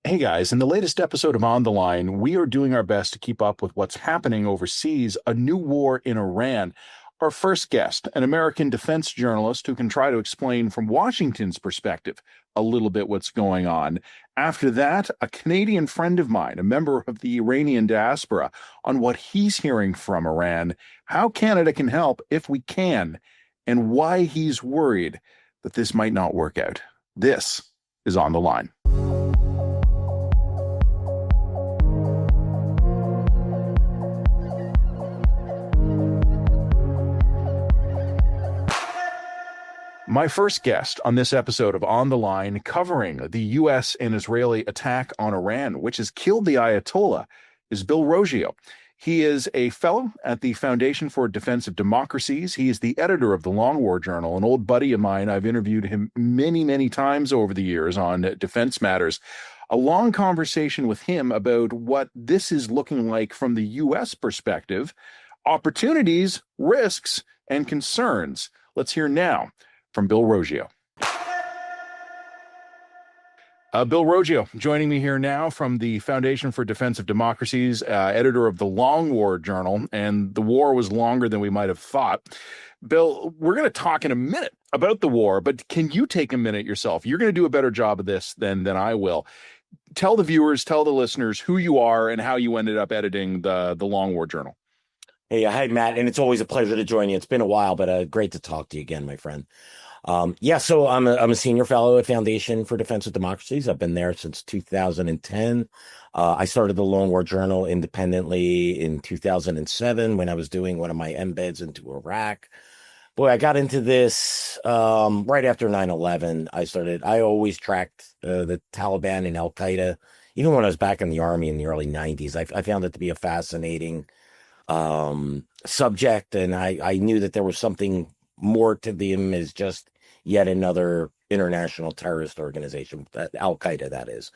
Hey guys, in the latest episode of On the Line, we are doing our best to keep up with what's happening overseas, a new war in Iran. Our first guest, an American defense journalist who can try to explain from Washington's perspective a little bit what's going on. After that, a Canadian friend of mine, a member of the Iranian diaspora, on what he's hearing from Iran, how Canada can help if we can, and why he's worried that this might not work out. This is On the Line. My first guest on this episode of On the Line, covering the U.S. and Israeli attack on Iran, which has killed the Ayatollah, is Bill Roggio. He is a fellow at the Foundation for Defense of Democracies. He is the editor of the Long War Journal, an old buddy of mine. I've interviewed him many, many times over the years on defense matters. A long conversation with him about what this is looking like from the U.S. perspective, opportunities, risks, and concerns. Let's hear now from Bill Roggio. Bill Roggio joining me here now from the Foundation for Defense of Democracies, editor of the Long War Journal, and the war was longer than we might have thought. Bill, we're going to talk in a minute about the war, but can you take a minute yourself? You're going to do a better job of this than I will. Tell the viewers, tell the listeners who you are and how you ended up editing the Long War Journal. Hey, hi, Matt, and it's always a pleasure to join you. It's been a while, but great to talk to you again, my friend. So I'm a senior fellow at Foundation for Defense of Democracies. I've been there since 2010. I started the Long War Journal independently in 2007 when I was doing one of my embeds into Iraq. Boy, I got into this right after 9/11. I always tracked the Taliban and Al-Qaeda. Even when I was back in the Army in the early 90s, I found it to be a fascinating subject, and I knew that there was something more to them as just yet another international terrorist organization, Al-Qaeda, that is.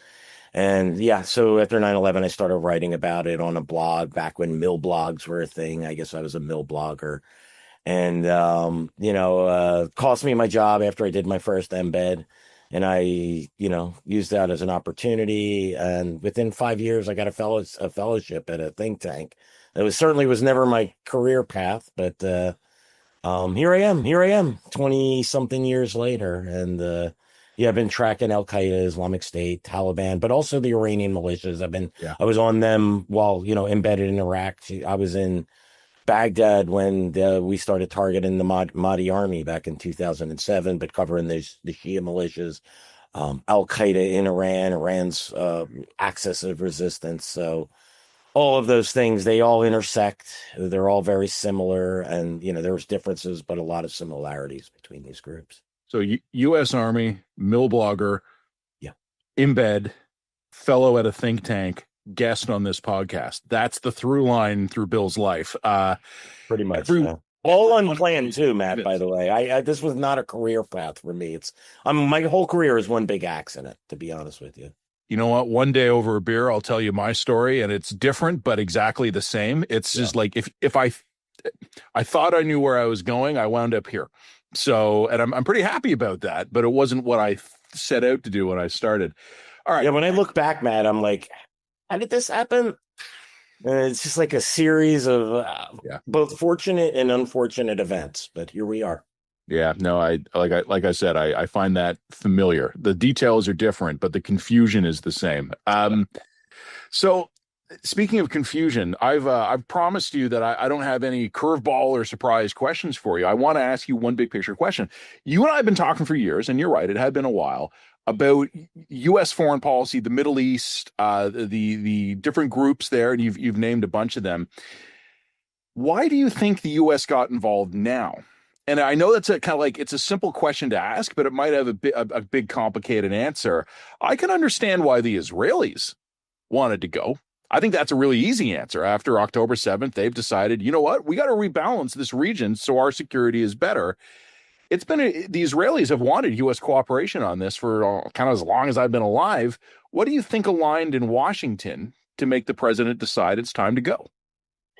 And yeah, so after 9/11, I started writing about it on a blog back when mill blogs were a thing. I guess I was a mill blogger. And, cost me my job after I did my first embed. And I, used that as an opportunity. And within 5 years, I got a fellowship at a think tank. It certainly was never my career path, but here I am 20 something years later. And I've been tracking Al-Qaeda, Islamic State, Taliban, but also the Iranian militias. I was on them while, embedded in Iraq. I was in Baghdad when we started targeting the Mahdi army back in 2007, but covering the Shia militias, Al-Qaeda in Iran's axis of resistance. So all of those things, they all intersect. They're all very similar. And, there's differences, but a lot of similarities between these groups. So U.S. Army, mill blogger, yeah, embed, fellow at a think tank, guest on this podcast. That's the through line through Bill's life. Pretty much. All unplanned too, Matt, by the way. I this was not a career path for me. My whole career is one big accident, to be honest with you. You know what? One day over a beer, I'll tell you my story, and it's different, but exactly the same. It's just like if I thought I knew where I was going, I wound up here. So, and I'm pretty happy about that, but it wasn't what I set out to do when I started. All right. Yeah, when I look back, Matt, I'm like, how did this happen? It's just like a series of both fortunate and unfortunate events, but here we are. Yeah, no, like I said, I find that familiar. The details are different, but the confusion is the same. So speaking of confusion, I've promised you that I don't have any curveball or surprise questions for you. I want to ask you one big picture question. You and I have been talking for years, and you're right, it had been a while, about U.S. foreign policy, the Middle East, the different groups there, and you've named a bunch of them. Why do you think the U.S. got involved now? And I know that's it's a simple question to ask, but it might have a big complicated answer. I can understand why the Israelis wanted to go. I think that's a really easy answer. After October 7th, they've decided, you know what, we got to rebalance this region so our security is better. The Israelis have wanted U.S. cooperation on this for kind of as long as I've been alive. What do you think aligned in Washington to make the president decide it's time to go?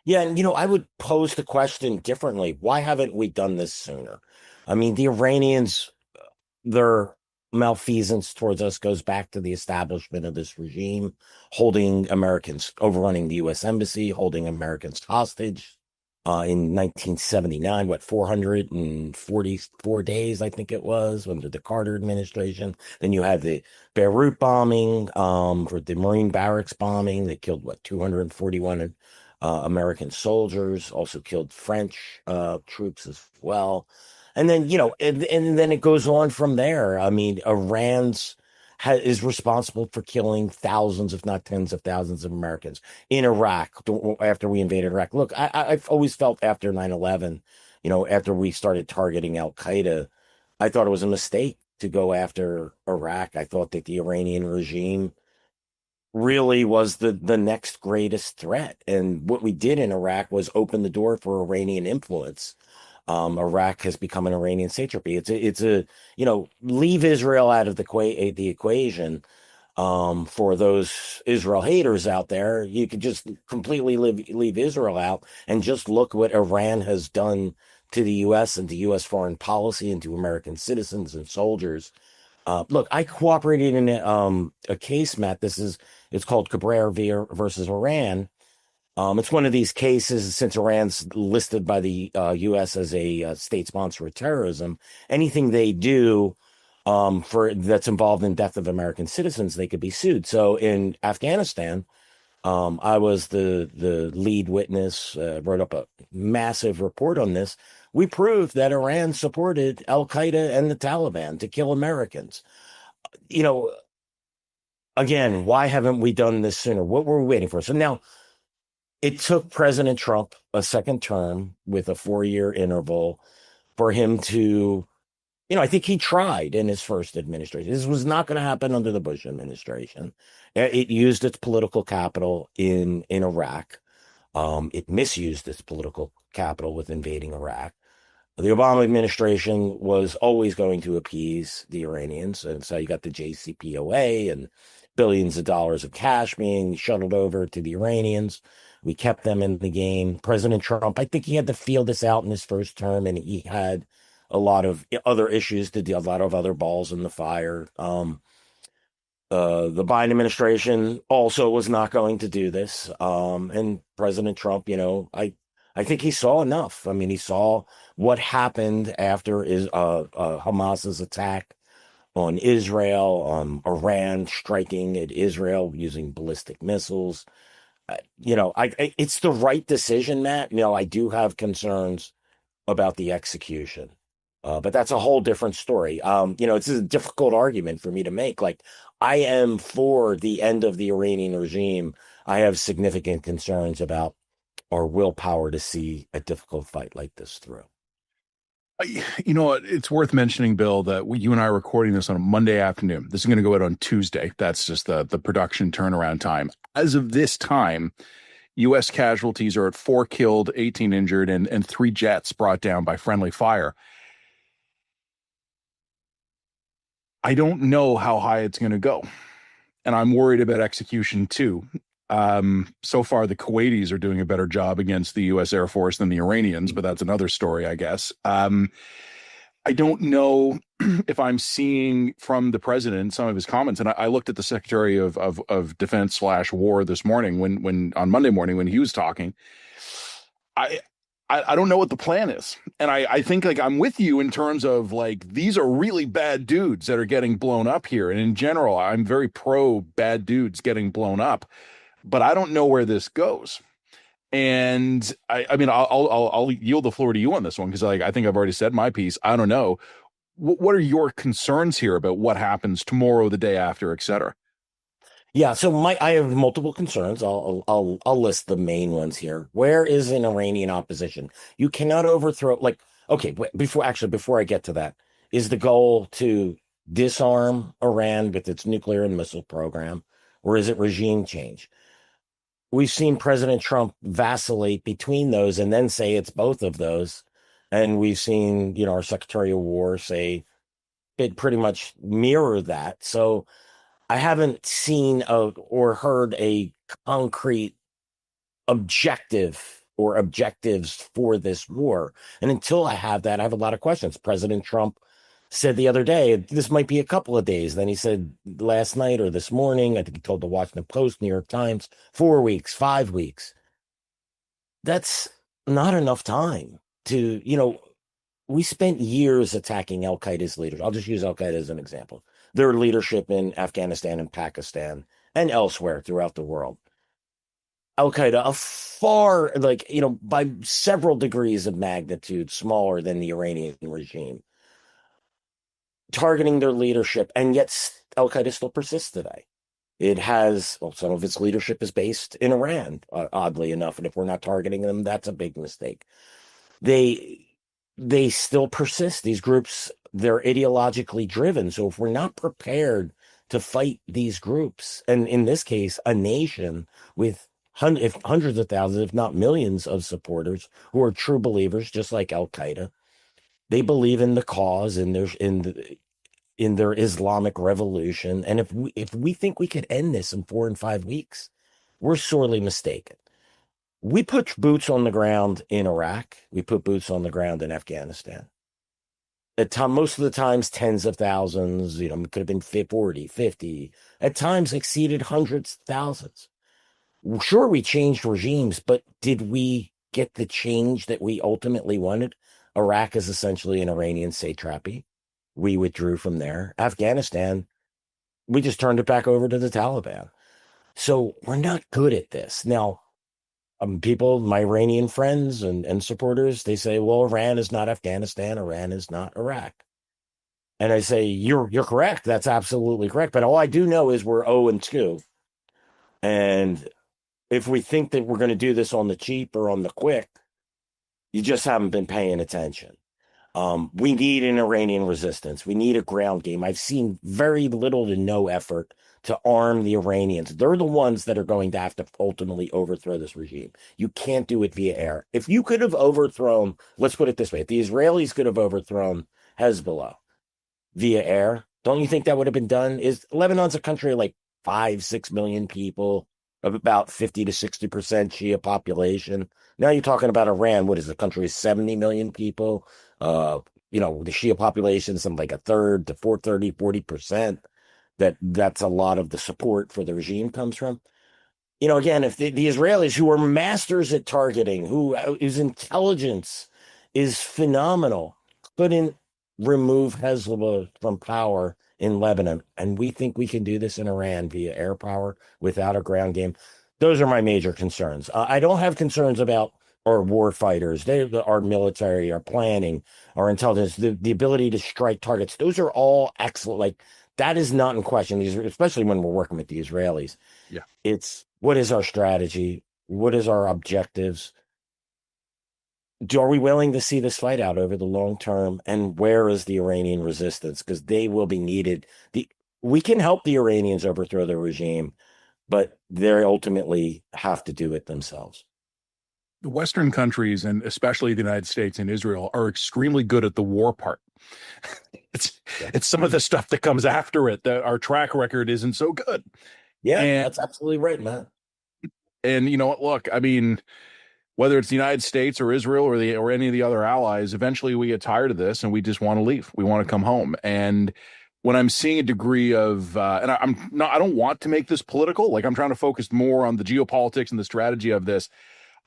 Yeah, and I would pose the question differently. Why haven't we done this sooner? I mean, the Iranians, they're malfeasance towards us goes back to the establishment of this regime, holding Americans, overrunning the U.S. Embassy, holding Americans hostage. In 1979, 444 days, I think it was, under the Carter administration. Then you had the Beirut bombing, for the Marine barracks bombing. They killed, 241 American soldiers, also killed French troops as well. And then, and then it goes on from there. I mean, is responsible for killing thousands, if not tens of thousands of Americans in Iraq after we invaded Iraq. Look, I've always felt after 9/11, after we started targeting Al Qaeda, I thought it was a mistake to go after Iraq. I thought that the Iranian regime really was the next greatest threat. And what we did in Iraq was open the door for Iranian influence. Iraq has become an Iranian satrapy. Leave Israel out of the equation. For those Israel haters out there, you could just completely leave Israel out and just look what Iran has done to the U.S. and to U.S. foreign policy and to American citizens and soldiers. Look, I cooperated in a case, Matt. It's called Cabrera versus Iran. It's one of these cases, since Iran's listed by the U.S. as a state sponsor of terrorism. Anything they do for that's involved in death of American citizens, they could be sued. So in Afghanistan, I was the lead witness, wrote up a massive report on this. We proved that Iran supported Al Qaeda and the Taliban to kill Americans. You know, again, why haven't we done this sooner? What were we waiting for? So now it took President Trump a second term with a 4-year interval for him to, I think he tried in his first administration. This was not going to happen under the Bush administration. It used its political capital in Iraq. It misused its political capital with invading Iraq. The Obama administration was always going to appease the Iranians. And so you got the JCPOA and billions of dollars of cash being shuttled over to the Iranians. We kept them in the game. President Trump, I think he had to feel this out in his first term, and he had a lot of other issues to deal, a lot of other balls in the fire. The Biden administration also was not going to do this. And President Trump, I think he saw enough. I mean, he saw what happened after Hamas's attack on Israel, Iran striking at Israel using ballistic missiles. It's the right decision, Matt. I do have concerns about the execution. But that's a whole different story. It's a difficult argument for me to make. Like, I am for the end of the Iranian regime. I have significant concerns about our willpower to see a difficult fight like this through. You know what? It's worth mentioning, Bill, that you and I are recording this on a Monday afternoon. This is going to go out on Tuesday. That's just the production turnaround time. As of this time, U.S. casualties are at 4 killed, 18 injured, and 3 jets brought down by friendly fire. I don't know how high it's going to go, and I'm worried about execution too. So far, the Kuwaitis are doing a better job against the U.S. Air Force than the Iranians, but that's another story, I guess. I don't know if I'm seeing from the president some of his comments, and I looked at the Secretary of Defense / War this morning when on Monday morning when he was talking. I don't know what the plan is. And I think, like, I'm with you in terms of, like, these are really bad dudes that are getting blown up here. And in general, I'm very pro bad dudes getting blown up, but I don't know where this goes. And I mean, I'll yield the floor to you on this one, because I think I've already said my piece. I don't know. What are your concerns here about what happens tomorrow, the day after, et cetera? Yeah, so I have multiple concerns. I'll list the main ones here. Where is an Iranian opposition? You cannot overthrow, okay, before I get to that, is the goal to disarm Iran with its nuclear and missile program, or is it regime change? We've seen President Trump vacillate between those and then say it's both of those. And we've seen, our Secretary of War say it pretty much mirror that. So I haven't seen or heard a concrete objective or objectives for this war. And until I have that, I have a lot of questions. President Trump said the other day, this might be a couple of days. Then he said last night or this morning, I think he told the Washington Post, New York Times, 4 weeks, 5 weeks. That's not enough time to, we spent years attacking Al Qaeda's leaders. I'll just use Al Qaeda as an example. Their leadership in Afghanistan and Pakistan and elsewhere throughout the world. Al Qaeda, a far, by several degrees of magnitude smaller than the Iranian regime, targeting their leadership, and yet Al Qaeda still persists today. It has, well, some of its leadership is based in Iran, oddly enough, and if we're not targeting them, that's a big mistake. They still persist. These groups, they're ideologically driven. So if we're not prepared to fight these groups, and in this case, a nation with hundreds of thousands, if not millions of supporters who are true believers, just like Al Qaeda, they believe in the cause and in their Islamic revolution. And if we think we could end this in 4 and 5 weeks, we're sorely mistaken. We put boots on the ground in Iraq. We put boots on the ground in Afghanistan. Most of the times, tens of thousands, it could have been 40, 50, at times exceeded hundreds of thousands. Sure, we changed regimes, but did we get the change that we ultimately wanted? Iraq is essentially an Iranian satrapy. We withdrew from there. Afghanistan, we just turned it back over to the Taliban. So we're not good at this. Now, people, my Iranian friends and supporters, they say, well, Iran is not Afghanistan. Iran is not Iraq. And I say, you're correct. That's absolutely correct. But all I do know is we're 0-2. And if we think that we're going to do this on the cheap or on the quick, you just haven't been paying attention. We need an Iranian resistance. We need a ground game. I've seen very little to no effort to arm the Iranians. They're the ones that are going to have to ultimately overthrow this regime. You can't do it via air. If you could have overthrown, let's put it this way, if the Israelis could have overthrown Hezbollah via air, don't you think that would have been done? Lebanon's a country of like 5-6 million people, of about 50 to 60% Shia population. Now you're talking about Iran. What is the country? Is 70 million people? The Shia population is something like a third to 40%. That's a lot of the support for the regime comes from. Again, if the Israelis, who are masters at targeting, whose intelligence is phenomenal, couldn't remove Hezbollah from power in Lebanon, and we think we can do this in Iran via air power without a ground game. Those are my major concerns. I don't have concerns about our war fighters, our military, our planning, our intelligence, the ability to strike targets. Those are all excellent. Like, that is not in question, especially when we're working with the Israelis. Yeah. It's what is our strategy? What is our objectives? Are we willing to see this fight out over the long term? And where is the Iranian resistance? Because they will be needed. We can help the Iranians overthrow the regime, but they ultimately have to do it themselves. The Western countries, and especially the United States and Israel, are extremely good at the war part. It's some of the stuff that comes after it that our track record isn't so good. Yeah, that's absolutely right, Matt. And you know what? Look, I mean, whether it's the United States or Israel or any of the other allies, eventually we get tired of this and we just want to leave. We want to come home. And when I'm seeing a degree of, and I don't want to make this political. Like, I'm trying to focus more on the geopolitics and the strategy of this.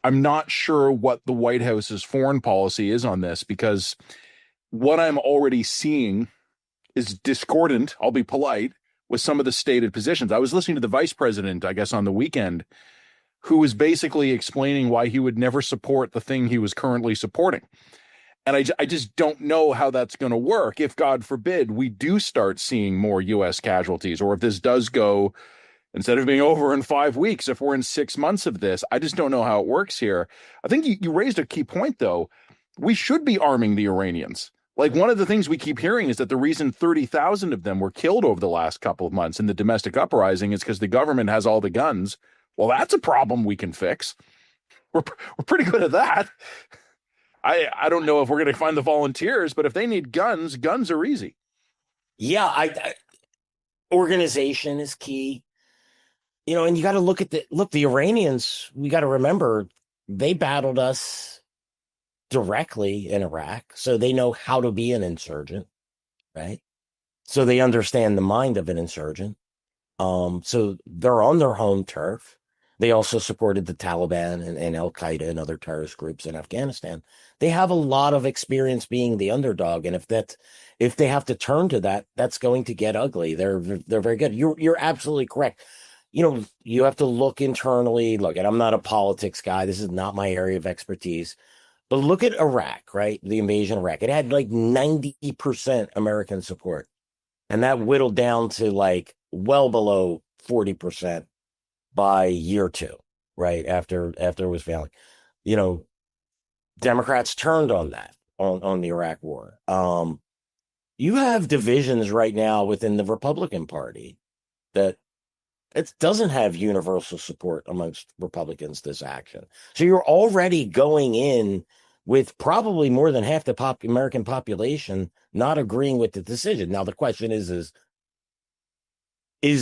I'm not sure what the White House's foreign policy is on this, because what I'm already seeing is discordant, I'll be polite, with some of the stated positions. I was listening to the vice president, I guess, on the weekend, who was basically explaining why he would never support the thing he was currently supporting. And I just don't know how that's going to work if, God forbid, we do start seeing more U.S. casualties, or if this does go, instead of being over in 5 weeks, if we're in 6 months of this. I just don't know how it works here. I think you raised a key point, though. We should be arming the Iranians. Like, one of the things we keep hearing is that the reason 30,000 of them were killed over the last couple of months in the domestic uprising is because the government has all the guns. Well, that's a problem we can fix. We're pretty good at that. I don't know if we're going to find the volunteers, but if they need guns, guns are easy. Yeah, organization is key. And you got to look at the Iranians, we got to remember, they battled us directly in Iraq, so they know how to be an insurgent, right? So they understand the mind of an insurgent. So they're on their home turf. They also supported the Taliban and Al Qaeda and other terrorist groups in Afghanistan. They have a lot of experience being the underdog, and if they have to turn to that, that's going to get ugly. They're very good. You're absolutely correct. You have to look internally. Look, and I'm not a politics guy. This is not my area of expertise. But look at Iraq, right? The invasion of Iraq. It had like 90% American support. And that whittled down to like well below 40% by year two, right? After it was failing. You know, Democrats turned on that, on the Iraq war. You have divisions right now within the Republican Party that it doesn't have universal support amongst Republicans, this action. So you're already going in with probably more than half the American population not agreeing with the decision. Now, the question is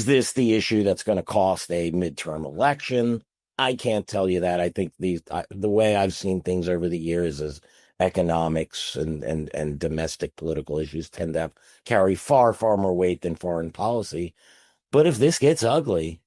this the issue that's going to cost a midterm election? I can't tell you that. I think the way I've seen things over the years is economics and domestic political issues tend to carry far, far more weight than foreign policy. But if this gets ugly,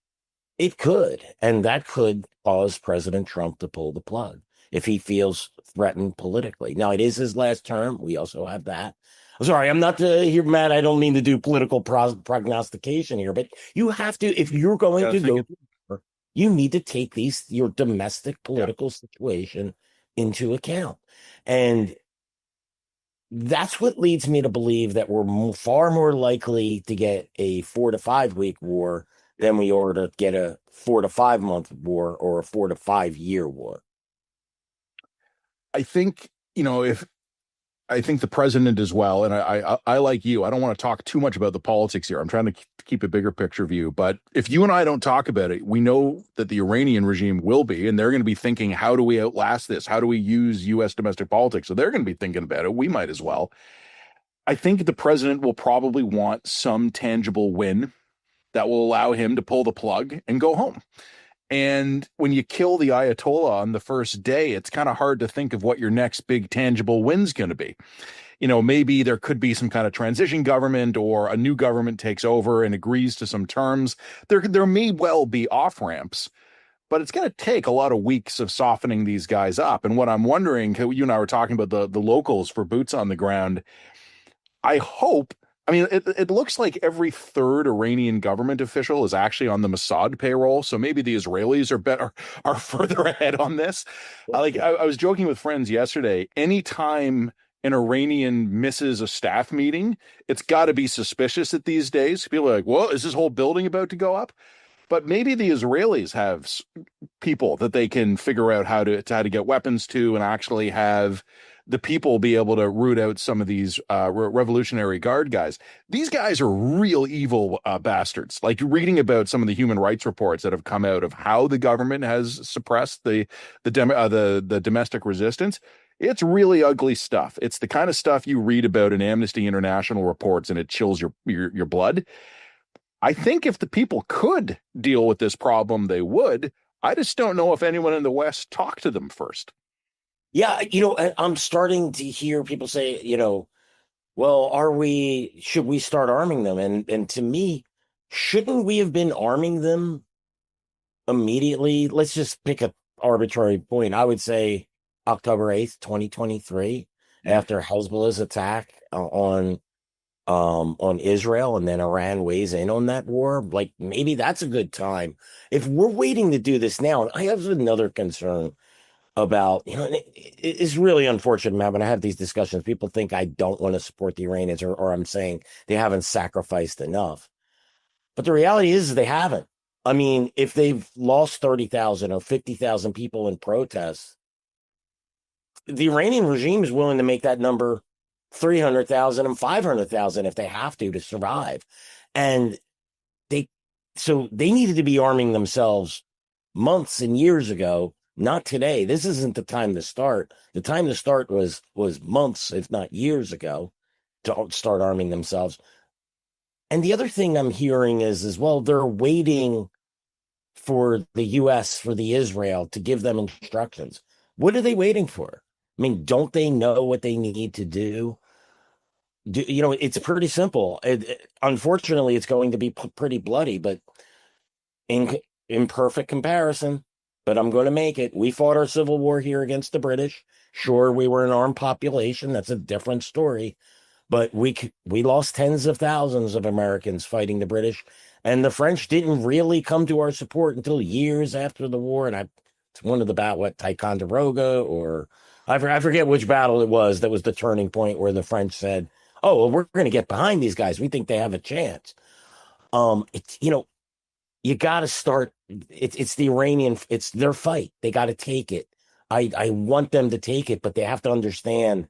it could, and that could cause President Trump to pull the plug if he feels threatened politically. Now, it is his last term. We also have that. Sorry, I'm not here, Matt. I don't mean to do political prognostication here, but you have to, if you're going to go, you need to take your domestic political situation into account. And that's what leads me to believe that we're far more likely to get a 4 to 5 week war than we are to get a 4 to 5 month war or a 4 to 5 year war. I think, I think the president as well, and I like you, I don't want to talk too much about the politics here. I'm trying to keep a bigger picture view. But if you and I don't talk about it, we know that the Iranian regime will be, and they're going to be thinking, how do we outlast this? How do we use U.S. domestic politics? So they're going to be thinking about it. We might as well. I think the president will probably want some tangible win that will allow him to pull the plug and go home. And when you kill the Ayatollah on the first day, it's kind of hard to think of what your next big tangible win's going to be. Maybe there could be some kind of transition government, or a new government takes over and agrees to some terms. There may well be off ramps, but it's going to take a lot of weeks of softening these guys up. And what I'm wondering, you and I were talking about the locals for boots on the ground. I hope. I mean, it looks like every third Iranian government official is actually on the Mossad payroll. So maybe the Israelis are further ahead on this. I was joking with friends yesterday. Anytime an Iranian misses a staff meeting, it's got to be suspicious at these days. People are like, well, is this whole building about to go up? But maybe the Israelis have people that they can figure out how to get weapons to, and actually have the people be able to root out some of these Revolutionary Guard guys. These guys are real evil bastards. Like, reading about some of the human rights reports that have come out of how the government has suppressed the domestic resistance. It's really ugly stuff. It's the kind of stuff you read about in Amnesty International reports, and it chills your blood. I think if the people could deal with this problem, they would. I just don't know if anyone in the West talked to them first. Yeah, I'm starting to hear people say, well, should we start arming them? And to me, shouldn't we have been arming them immediately? Let's just pick an arbitrary point. I would say October 8th, 2023, after Hezbollah's attack on Israel, and then Iran weighs in on that war. Like, maybe that's a good time. If we're waiting to do this now, and I have another concern about, it's really unfortunate, Matt, when I have these discussions, people think I don't want to support the Iranians, or I'm saying they haven't sacrificed enough. But the reality is they haven't. I mean, if they've lost 30,000 or 50,000 people in protests, the Iranian regime is willing to make that number 300,000 and 500,000 if they have to survive. And they needed to be arming themselves months and years ago, not today. This isn't the time to start. The time to start was months, if not years ago, to start arming themselves. And the other thing I'm hearing is well, they're waiting for the U.S., for the Israel to give them instructions. What are they waiting for? I mean, don't they know what they need to do? It's pretty simple. Unfortunately, it's going to be pretty bloody, but in imperfect comparison, but I'm going to make it. We fought our Civil War here against the British. Sure, we were an armed population. That's a different story. But we lost tens of thousands of Americans fighting the British, and the French didn't really come to our support until years after the war. And it's one of the what Ticonderoga, or I forget which battle it was that was the turning point where the French said, "Oh, well, we're going to get behind these guys. We think they have a chance." It's you got to start. It's the Iranian. It's their fight. They got to take it. I want them to take it, but they have to understand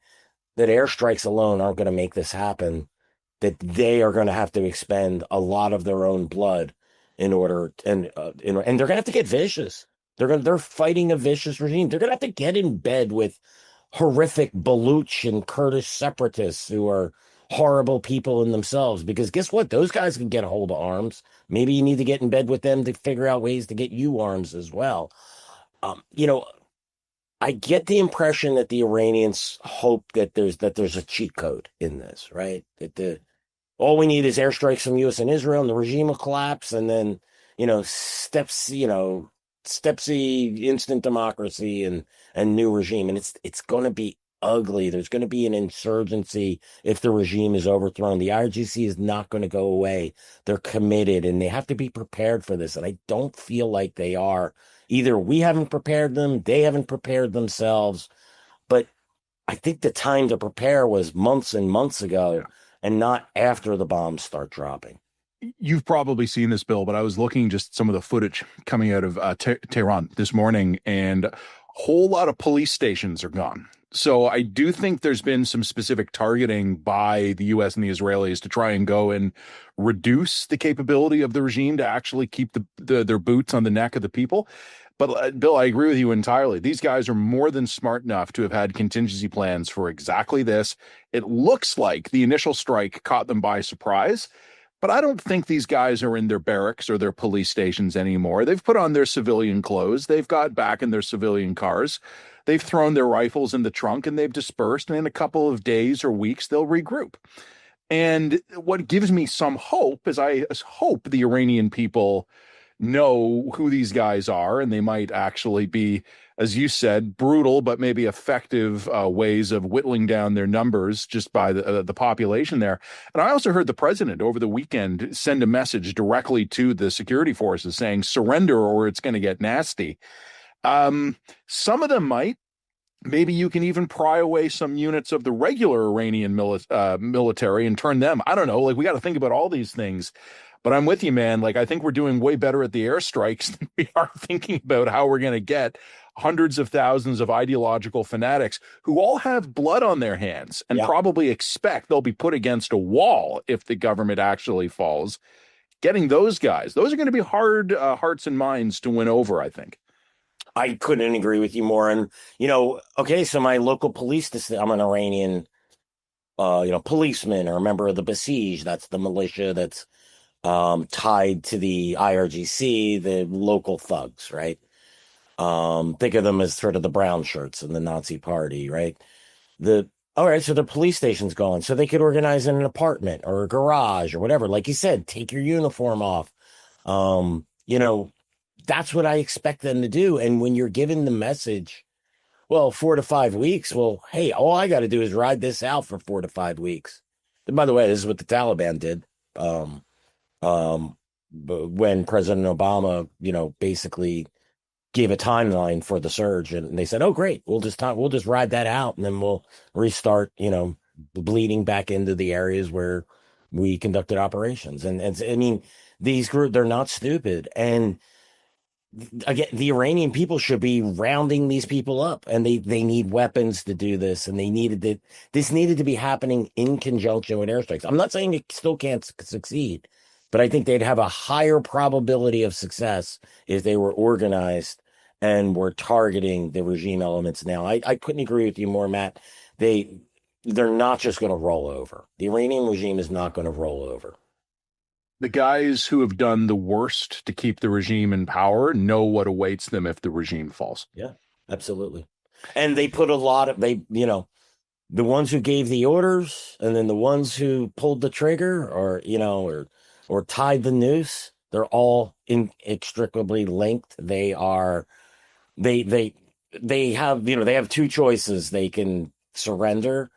that airstrikes alone aren't going to make this happen. That they are going to have to expend a lot of their own blood in order, and they're going to have to get vicious. They're fighting a vicious regime. They're going to have to get in bed with horrific Baluch and Kurdish separatists who are horrible people in themselves. Because guess what? Those guys can get a hold of arms. Maybe you need to get in bed with them to figure out ways to get you arms as well. Um, you know, I get the impression that the Iranians hope that there's a cheat code in this, right? That all we need is airstrikes from U.S. and Israel, and the regime will collapse, and then stepsy instant democracy and new regime, and it's going to be ugly. There's going to be an insurgency if the regime is overthrown. The IRGC is not going to go away. They're committed, and they have to be prepared for this, and I don't feel like they are. Either we haven't prepared them, they haven't prepared themselves, but I think the time to prepare was months and months ago, and not after the bombs start dropping. You've probably seen this, Bill, but I was looking just some of the footage coming out of Tehran this morning, and a whole lot of police stations are gone. So I do think there's been some specific targeting by the U.S. and the Israelis to try and go and reduce the capability of the regime to actually keep their boots on the neck of the people. But Bill, I agree with you entirely. These guys are more than smart enough to have had contingency plans for exactly this. It looks like the initial strike caught them by surprise. But I don't think these guys are in their barracks or their police stations anymore. They've put on their civilian clothes. They've got back in their civilian cars. They've thrown their rifles in the trunk and they've dispersed. And in a couple of days or weeks, they'll regroup. And what gives me some hope is I hope the Iranian people know who these guys are, and they might actually be, as you said, brutal but maybe effective ways of whittling down their numbers just by the population there. And I also heard the president over the weekend send a message directly to the security forces saying, surrender or it's going to get nasty. Some of them might. Maybe you can even pry away some units of the regular Iranian military and turn them. I don't know. Like, we got to think about all these things. But I'm with you, man. Like, I think we're doing way better at the airstrikes than we are thinking about how we're going to get hundreds of thousands of ideological fanatics who all have blood on their hands and probably expect they'll be put against a wall if the government actually falls. Getting those guys, those are going to be hard hearts and minds to win over, I think. I couldn't agree with you more. And, okay, so my local police, I'm an Iranian, policeman or a member of the Basij. That's the militia that's tied to the IRGC, the local thugs, right? Think of them as sort of the brown shirts in the Nazi party, right? All right, so the police station's gone. So they could organize in an apartment or a garage or whatever. Like you said, take your uniform off. That's what I expect them to do. And when you're given the message, well, 4 to 5 weeks, well, hey, all I got to do is ride this out for 4 to 5 weeks. And by the way, this is what the Taliban did. When President Obama, basically gave a timeline for the surge, and they said, "Oh, great, we'll just ride that out, and then we'll restart, bleeding back into the areas where we conducted operations." And I mean, these groups, they're not stupid, and again, the Iranian people should be rounding these people up, and they need weapons to do this, and this needed to be happening in conjunction with airstrikes. I'm not saying it still can't succeed, but I think they'd have a higher probability of success if they were organized and were targeting the regime elements now. I couldn't agree with you more, Matt. They're not just going to roll over. The Iranian regime is not going to roll over. The guys who have done the worst to keep the regime in power know what awaits them if the regime falls. Yeah, absolutely. And they put the ones who gave the orders and then the ones who pulled the trigger, or or tied the noose, they're all inextricably linked. They have, they have two choices. They can surrender,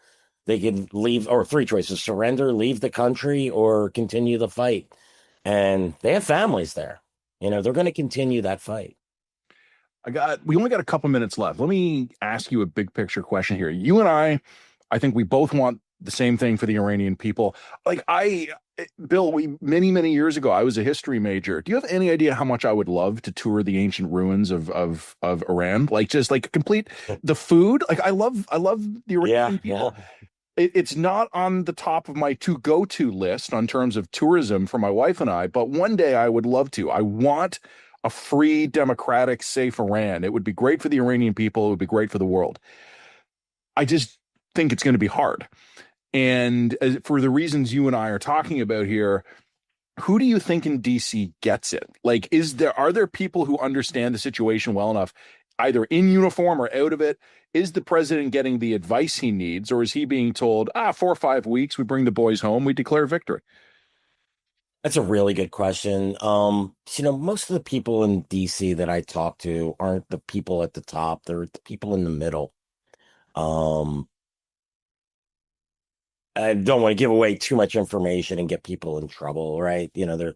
they can leave, or three choices: surrender, leave the country, or continue the fight. And they have families there. They're going to continue that fight. We only got a couple minutes left. Let me ask you a big picture question here. You and I think we both want the same thing for the Iranian people. Bill, many years ago, I was a history major. Do you have any idea how much I would love to tour the ancient ruins of Iran? Like, just like complete the food. Like, I love the Iranian people. Yeah. It's not on the top of my to go to list on terms of tourism for my wife and I, but one day I would love to. I want a free, democratic, safe Iran. It would be great for the Iranian people. It would be great for the world. I just think it's going to be hard. And for the reasons you and I are talking about here, who do you think in DC gets it? Like, are there people who understand the situation well enough, either in uniform or out of it? Is the president getting the advice he needs, or is he being told, 4 or 5 weeks, we bring the boys home, we declare victory? That's a really good question. Most of the people in DC that I talk to aren't the people at the top. They're the people in the middle. Um, I don't want to give away too much information and get people in trouble, right? The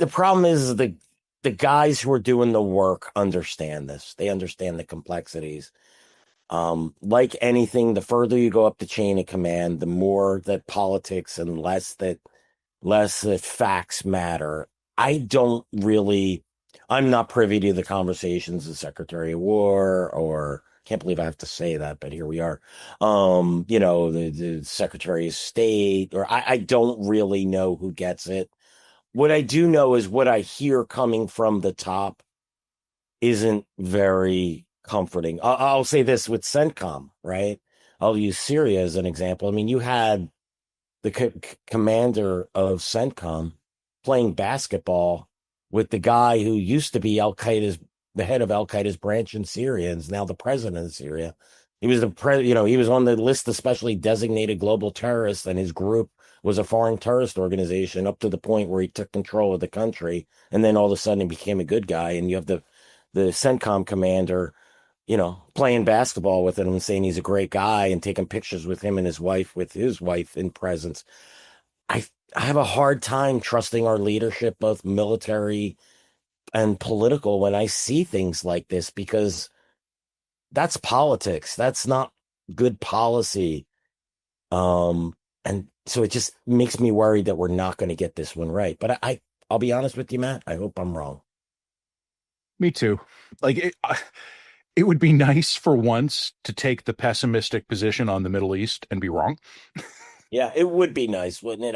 problem is the guys who are doing the work understand this. They understand the complexities. Like anything, the further you go up the chain of command, the more that politics and less that facts matter. I'm not privy to the conversations of Secretary of War, or can't believe I have to say that, but here we are. The Secretary of State, or I don't really know who gets it. What I do know is what I hear coming from the top isn't very comforting. I'll say this with CENTCOM, right? I'll use Syria as an example. I mean, you had the commander of CENTCOM playing basketball with the guy who used to be the head of Al Qaeda's branch in Syria, and is now the president of Syria. He was he was on the list of specially designated global terrorists, and his group was a foreign terrorist organization up to the point where he took control of the country, and then all of a sudden he became a good guy. And you have the CENTCOM commander, playing basketball with him and saying he's a great guy and taking pictures with him and with his wife in presence. I have a hard time trusting our leadership, both military and political, when I see things like this, because that's politics. That's not good policy. And so it just makes me worried that we're not going to get this one right. But I'll be honest with you, Matt, I hope I'm wrong. Me too. Like, it would be nice for once to take the pessimistic position on the Middle East and be wrong. Yeah, it would be nice, wouldn't it?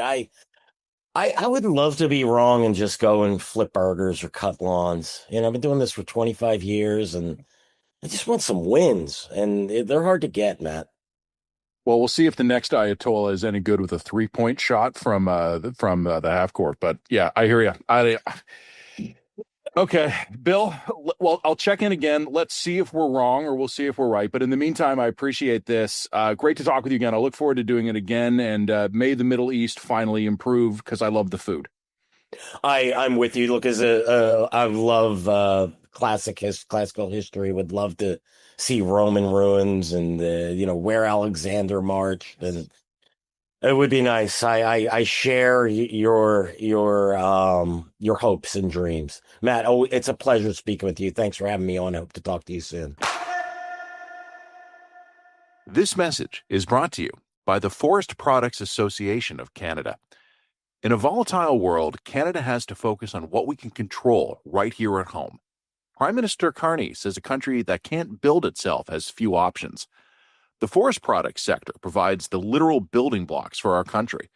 I would love to be wrong and just go and flip burgers or cut lawns. I've been doing this for 25 years, and I just want some wins, and they're hard to get, Matt. Well, we'll see if the next Ayatollah is any good with a 3-point shot from the half court. But yeah, I hear you. Okay, Bill. Well, I'll check in again. Let's see if we're wrong, or we'll see if we're right. But in the meantime, I appreciate this. Great to talk with you again. I look forward to doing it again. And may the Middle East finally improve, because I love the food. I'm with you. Look, I love classical history. Would love to see Roman ruins and where Alexander marched, and it would be nice. I share your hopes and dreams, Matt. Oh, it's a pleasure speaking with you. Thanks for having me on. I hope to talk to you soon. This message is brought to you by the Forest Products Association of Canada. In a volatile world, Canada has to focus on what we can control right here at home. Prime Minister Carney says a country that can't build itself has few options. The forest products sector provides the literal building blocks for our country,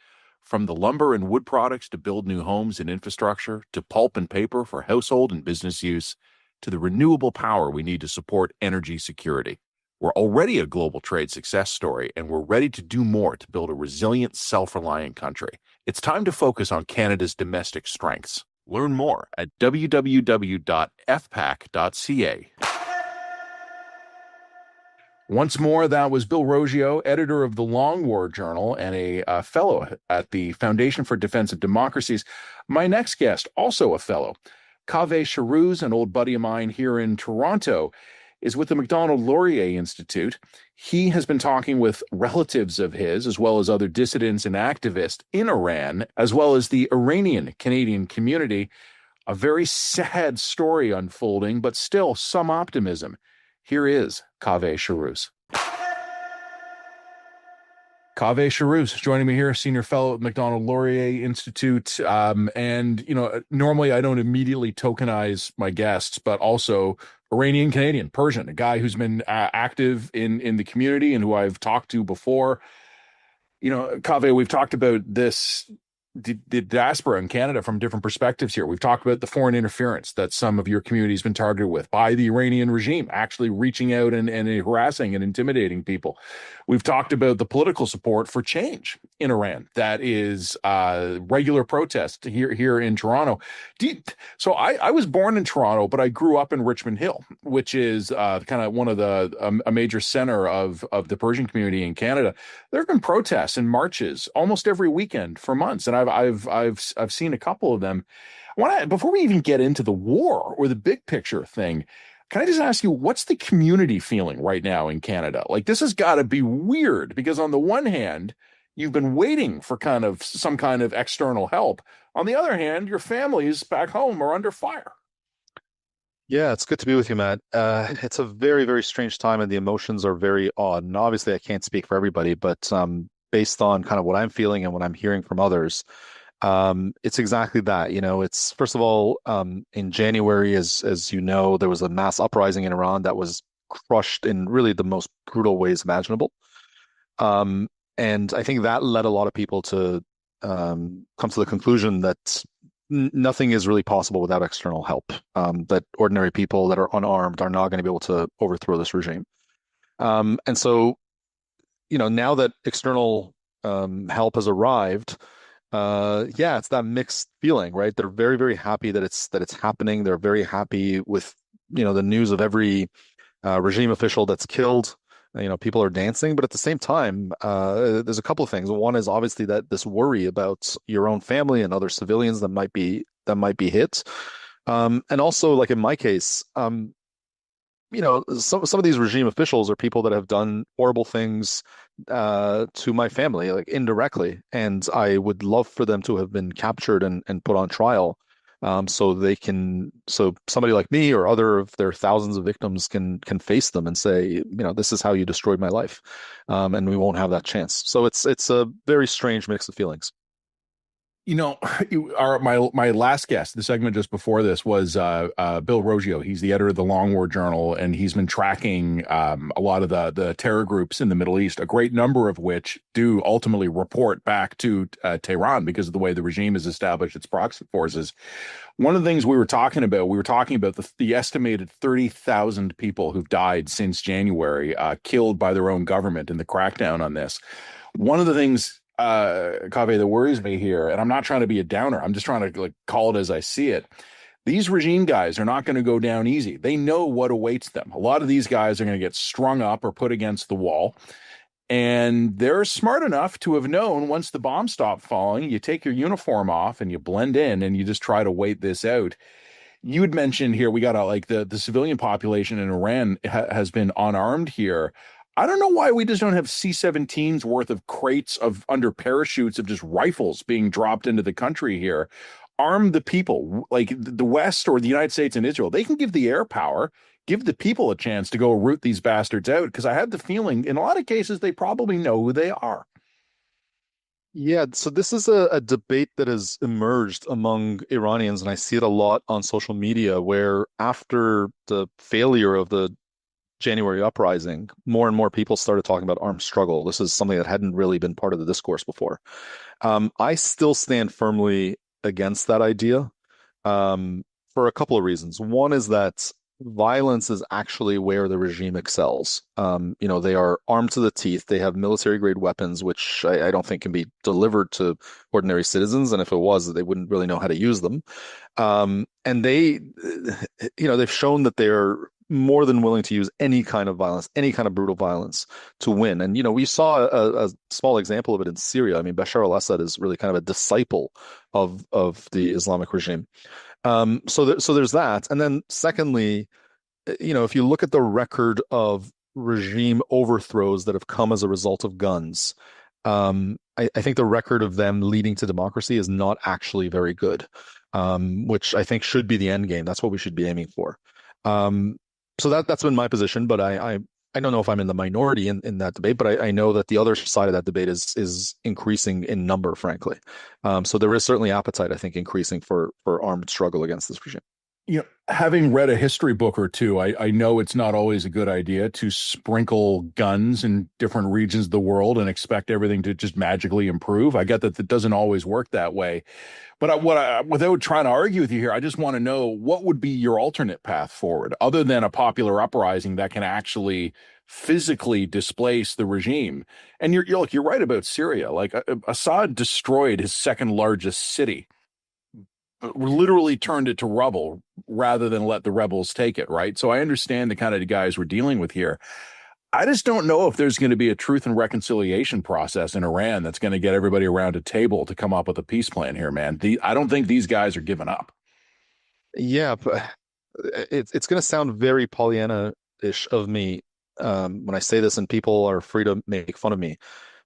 from the lumber and wood products to build new homes and infrastructure, to pulp and paper for household and business use, to the renewable power we need to support energy security. We're already a global trade success story, and we're ready to do more to build a resilient, self-reliant country. It's time to focus on Canada's domestic strengths. Learn more at www.fpac.ca. Once more, that was Bill Roggio, editor of the Long War Journal and a fellow at the Foundation for Defense of Democracies. My next guest, also a fellow, Kaveh Shahrooz, an old buddy of mine here in Toronto, is with the Macdonald-Laurier Institute. He has been talking with relatives of his, as well as other dissidents and activists in Iran, as well as the Iranian Canadian community. A very sad story unfolding, but still some optimism. Here is Kaveh Shahrooz. Kaveh Shahrooz joining me here, senior fellow at Macdonald-Laurier Institute. And, normally I don't immediately tokenize my guests, but also Iranian Canadian, Persian, a guy who's been active in the community and who I've talked to before. Kaveh, we've talked about this, the diaspora in Canada from different perspectives here. We've talked about the foreign interference that some of your community has been targeted with by the Iranian regime, actually reaching out and harassing and intimidating people. We've talked about the political support for change in Iran that is regular protest here in Toronto. So I was born in Toronto, but I grew up in Richmond Hill, which is kind of one of a major center of the Persian community in Canada. There have been protests and marches almost every weekend for months, and I've seen a couple of them. Before we even get into the war or the big picture thing, can I just ask you, what's the community feeling right now in Canada? Like, this has got to be weird because on the one hand, you've been waiting for some kind of external help. On the other hand, your families back home are under fire. Yeah, it's good to be with you, Matt. It's a very, very strange time, and the emotions are very odd. And obviously, I can't speak for everybody, but based on kind of what I'm feeling and what I'm hearing from others, it's exactly that. It's first of all, in January, as you know, there was a mass uprising in Iran that was crushed in really the most brutal ways imaginable. And I think that led a lot of people to come to the conclusion that nothing is really possible without external help, that ordinary people that are unarmed are not going to be able to overthrow this regime. And so, now that external help has arrived, it's that mixed feeling, right? They're very, very happy that it's happening. They're very happy with, the news of every regime official that's killed. People are dancing, but at the same time, there's a couple of things. One is obviously that this worry about your own family and other civilians that might be hit, and also, like in my case, some of these regime officials are people that have done horrible things to my family, like indirectly, and I would love for them to have been captured and put on trial. So somebody like me or other of their thousands of victims can face them and say, this is how you destroyed my life, and we won't have that chance. So it's a very strange mix of feelings. You are my last guest. The segment just before this was Bill Roggio. He's the editor of the Long War Journal, and he's been tracking a lot of the terror groups in the Middle East, a great number of which do ultimately report back to Tehran because of the way the regime has established its proxy forces. One of the things we were talking about the estimated 30,000 people who've died since January, killed by their own government in the crackdown on this. One of the things, Kaveh, that worries me here, and I'm not trying to be a downer, I'm just trying to call it as I see it. These regime guys are not going to go down easy. They know what awaits them. A lot of these guys are going to get strung up or put against the wall. And they're smart enough to have known once the bombs stop falling, you take your uniform off and you blend in and you just try to wait this out. You had mentioned here, we got the civilian population in Iran has been unarmed here. I don't know why we just don't have C-17s worth of crates under parachutes of just rifles being dropped into the country here. Arm the people, like the West or the United States and Israel. They can give the air power, give the people a chance to go root these bastards out, because I have the feeling in a lot of cases they probably know who they are. Yeah, so this is a debate that has emerged among Iranians, and I see it a lot on social media, where after the failure of the January uprising, more and more people started talking about armed struggle. This is something that hadn't really been part of the discourse before. I still stand firmly against that idea for a couple of reasons. One is that violence is actually where the regime excels. They are armed to the teeth. They have military-grade weapons, which I don't think can be delivered to ordinary citizens. And if it was, they wouldn't really know how to use them. And they've shown that they're more than willing to use any kind of violence, any kind of brutal violence to win. And, we saw a small example of it in Syria. I mean, Bashar al-Assad is really kind of a disciple of the Islamic regime. So there's that. And then secondly, if you look at the record of regime overthrows that have come as a result of guns, I think the record of them leading to democracy is not actually very good, which I think should be the end game. That's what we should be aiming for. So that's been my position, but I don't know if I'm in the minority in that debate, but I know that the other side of that debate is increasing in number, frankly. So there is certainly appetite, I think, increasing for armed struggle against this regime. Having read a history book or two, I know it's not always a good idea to sprinkle guns in different regions of the world and expect everything to just magically improve. I get that it doesn't always work that way. But without trying to argue with you here, I just want to know what would be your alternate path forward, other than a popular uprising that can actually physically displace the regime. And you're right about Syria. Like Assad destroyed his second largest city, literally turned it to rubble rather than let the rebels take it, right? So I understand the kind of guys we're dealing with here. I just don't know if there's going to be a truth and reconciliation process in Iran that's going to get everybody around a table to come up with a peace plan here, man. I don't think these guys are giving up. Yeah, but it's going to sound very Pollyanna-ish of me when I say this, and people are free to make fun of me.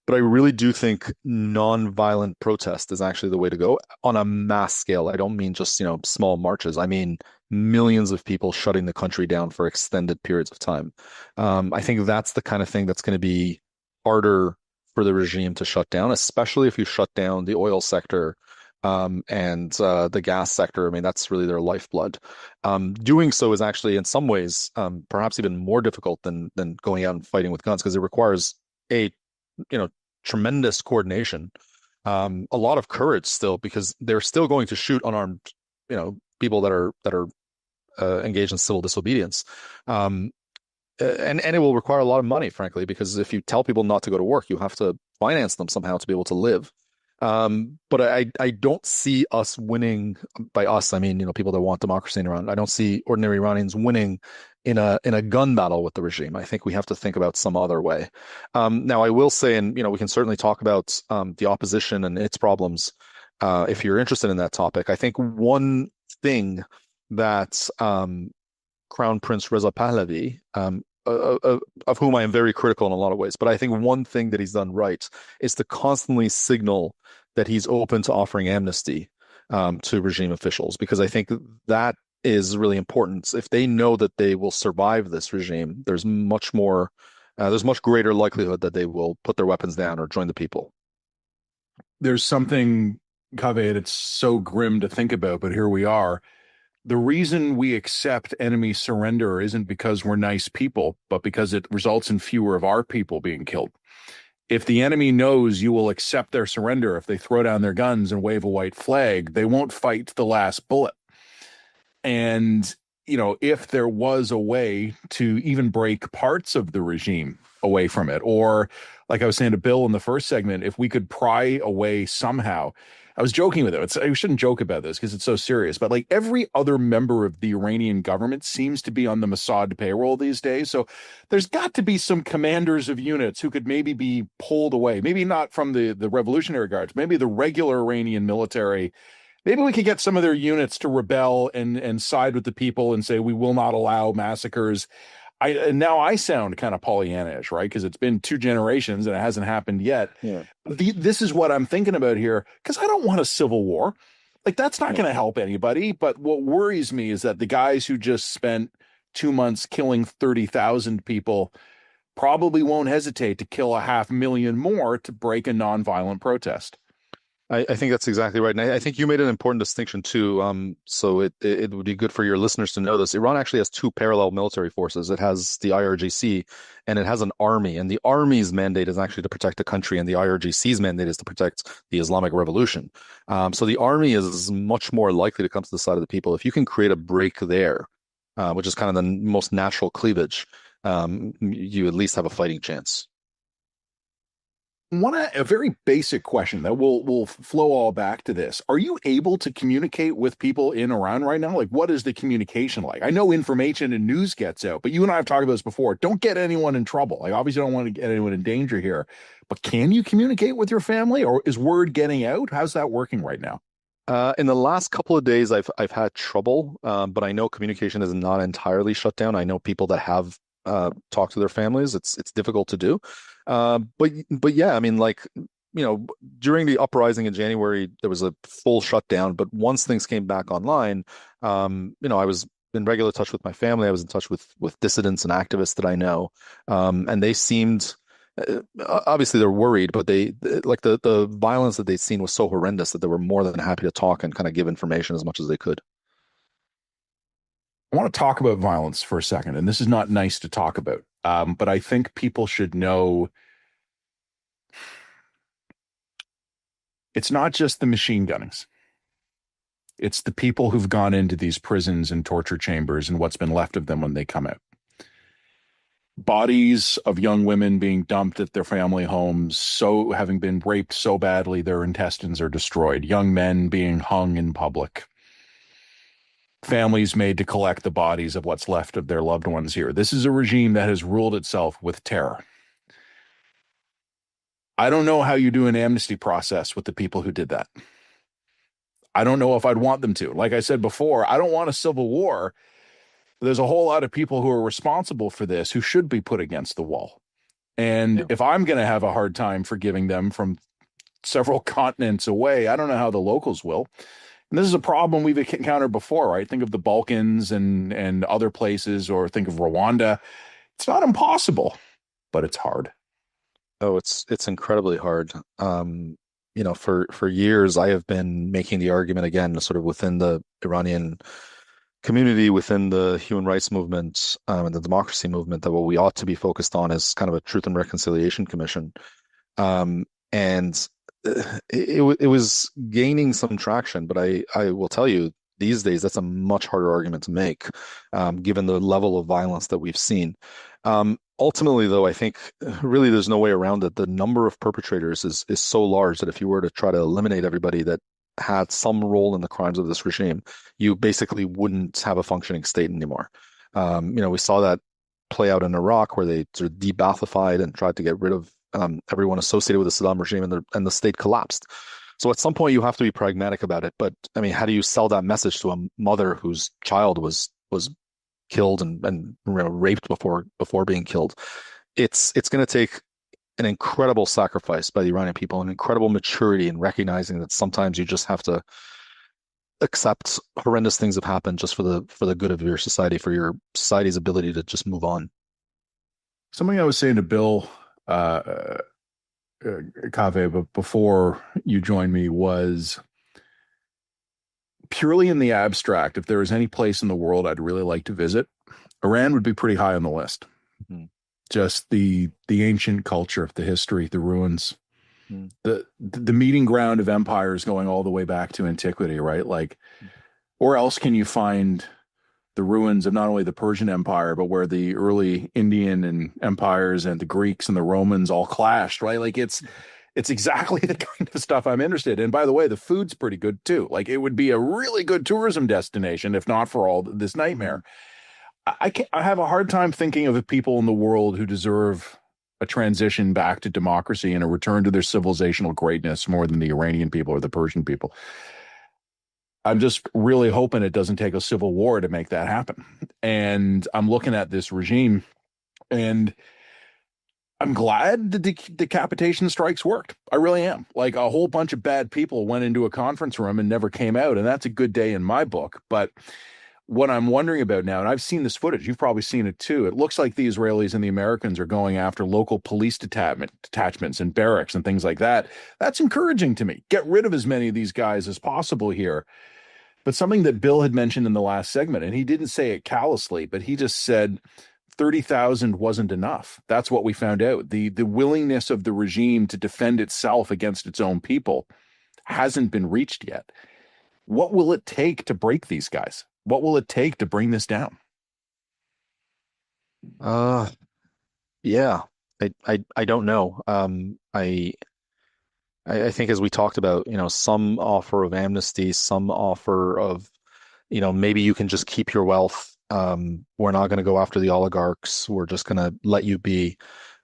But I really do think non-violent protest is actually the way to go on a mass scale. I don't mean just, small marches. I mean millions of people shutting the country down for extended periods of time. I think that's the kind of thing that's going to be harder for the regime to shut down, especially if you shut down the oil sector and the gas sector. I mean, that's really their lifeblood. Doing so is actually, in some ways, perhaps even more difficult than going out and fighting with guns, because it requires tremendous coordination, a lot of courage still, because they're still going to shoot unarmed, people that are engaged in civil disobedience. And it will require a lot of money, frankly, because if you tell people not to go to work, you have to finance them somehow to be able to live. But I don't see us winning. By us, I mean, people that want democracy in Iran. I don't see ordinary Iranians winning in a gun battle with the regime. I think we have to think about some other way. Now, I will say, and we can certainly talk about the opposition and its problems if you're interested in that topic. I think one thing that Crown Prince Reza Pahlavi, of whom I am very critical in a lot of ways, but I think one thing that he's done right is to constantly signal that he's open to offering amnesty to regime officials, because I think that is really important. If they know that they will survive this regime, there's much greater likelihood that they will put their weapons down or join the people. There's something, Kaveh, it's so grim to think about, but here we are. The reason we accept enemy surrender isn't because we're nice people, but because it results in fewer of our people being killed. If the enemy knows you will accept their surrender, if they throw down their guns and wave a white flag, they won't fight to the last bullet. And, if there was a way to even break parts of the regime away from it, or like I was saying to Bill in the first segment, if we could pry away somehow. I was joking with it. I shouldn't joke about this because it's so serious, but like every other member of the Iranian government seems to be on the Mossad payroll these days. So there's got to be some commanders of units who could maybe be pulled away, maybe not from the Revolutionary Guards, maybe the regular Iranian military. Maybe we could get some of their units to rebel and side with the people and say, we will not allow massacres. Now I sound kind of Pollyannish, right? Because it's been 2 generations and it hasn't happened yet. Yeah. This is what I'm thinking about here, because I don't want a civil war. Like, that's not going to help anybody. But what worries me is that the guys who just spent 2 months killing 30,000 people probably won't hesitate to kill 500,000 more to break a nonviolent protest. I think that's exactly right. And I think you made an important distinction too. So it would be good for your listeners to know this. Iran actually has 2 parallel military forces. It has the IRGC and it has an army. And the army's mandate is actually to protect the country, and the IRGC's mandate is to protect the Islamic Revolution. So the army is much more likely to come to the side of the people. If you can create a break there, which is kind of the most natural cleavage, you at least have a fighting chance. A very basic question that will flow all back to this. Are you able to communicate with people in Iran right now? Like, what is the communication like? I know information and news gets out, but you and I have talked about this before. Don't get anyone in trouble. Like, obviously, don't want to get anyone in danger here. But can you communicate with your family, or is word getting out? How's that working right now? In the last couple of days, I've had trouble, but I know communication is not entirely shut down. I know people that have talked to their families. It's difficult to do, but yeah, I mean, like during the uprising in January, there was a full shutdown. But once things came back online, I was in regular touch with my family. I was in touch with dissidents and activists that I know, and they seemed. Obviously they're worried, but like the violence that they'd seen was so horrendous that they were more than happy to talk and kind of give information as much as they could. I want to talk about violence for a second, and this is not nice to talk about, but I think people should know it's not just the machine gunnings. It's the people who've gone into these prisons and torture chambers and what's been left of them when they come out. Bodies of young women being dumped at their family homes, so having been raped so badly their intestines are destroyed. Young men being hung in public. Families made to collect the bodies of what's left of their loved ones here. This is a regime that has ruled itself with terror. I don't know how you do an amnesty process with the people who did that. I don't know if I'd want them to. Like I said before, I don't want a civil war. There's a whole lot of people who are responsible for this who should be put against the wall. And Yeah. if I'm going to have a hard time forgiving them from several continents away, I don't know how the locals will. And this is a problem we've encountered before, right? Think of the Balkans and other places, or think of Rwanda. It's not impossible, but it's hard. Oh, it's incredibly hard. For years I have been making the argument again, sort of within the Iranian community, within the human rights movement, and the democracy movement, that what we ought to be focused on is kind of a Truth and Reconciliation Commission. And it was gaining some traction, but I will tell you these days that's a much harder argument to make, given the level of violence that we've seen. Ultimately, though, I think really there's no way around it. The number of perpetrators is so large that if you were to try to eliminate everybody that had some role in the crimes of this regime, you basically wouldn't have a functioning state anymore. We saw that play out in Iraq, where they sort of de-Baathified and tried to get rid of everyone associated with the Saddam regime, and the state collapsed. So at some point you have to be pragmatic about it. But I mean, how do you sell that message to a mother whose child was killed and raped before being killed? It's going to take an incredible sacrifice by the Iranian people, an incredible maturity in recognizing that sometimes you just have to accept horrendous things have happened just for the good of your society, for your society's ability to just move on. Something I was saying to Bill Kaveh, but before you joined me, was purely in the abstract. If there was any place in the world I'd really like to visit, Iran would be pretty high on the list. Mm-hmm. Just the ancient culture, the history, the ruins, Mm-hmm. the meeting ground of empires going all the way back to antiquity, right? Like, where else can you find the ruins of not only the Persian Empire, but where the early Indian and empires and the Greeks and the Romans all clashed, right? Like, it's exactly the kind of stuff I'm interested in. And by the way, the food's pretty good too. Like, it would be a really good tourism destination if not for all this nightmare. I have a hard time thinking of people in the world who deserve a transition back to democracy and a return to their civilizational greatness more than the Iranian people or the Persian people. I'm just really hoping it doesn't take a civil war to make that happen. And I'm looking at this regime, and I'm glad the decapitation strikes worked. I really am. Like, a whole bunch of bad people went into a conference room and never came out, and that's a good day in my book. But what I'm wondering about now, and I've seen this footage, you've probably seen it too, it looks like the Israelis and the Americans are going after local police detachments and barracks and things like that. That's encouraging to me. Get rid of as many of these guys as possible here. But something that Bill had mentioned in the last segment, and he didn't say it callously, but he just said 30,000 wasn't enough. That's what we found out. The willingness of the regime to defend itself against its own people hasn't been reached yet. What will it take to break these guys? What will it take to bring this down? Yeah, I don't know. I think as we talked about, some offer of amnesty, some offer of, maybe you can just keep your wealth. We're not going to go after the oligarchs. We're just going to let you be.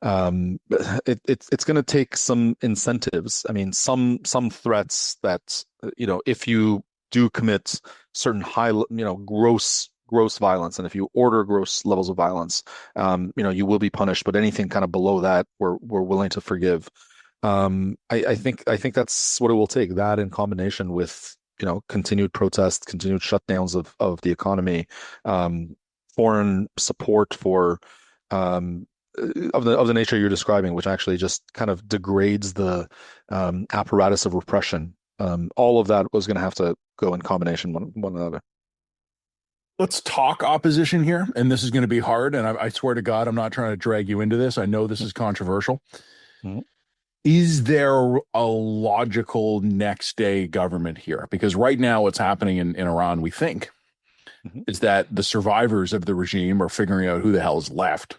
It's going to take some incentives. I mean, some threats that, if you do commit certain high, gross violence, and if you order gross levels of violence, you will be punished. But anything kind of below that, we're willing to forgive. I think that's what it will take. That in combination with continued protests, continued shutdowns of the economy, foreign support for of the nature you're describing, which actually just kind of degrades the apparatus of repression. All of that was going to have to go in combination one another. Let's talk opposition here, and this is going to be hard. And I swear to God, I'm not trying to drag you into this. I know this is controversial. Mhm. Is there a logical next day government here? Because right now what's happening in Iran, we think, Mhm. is that the survivors of the regime are figuring out who the hell is left,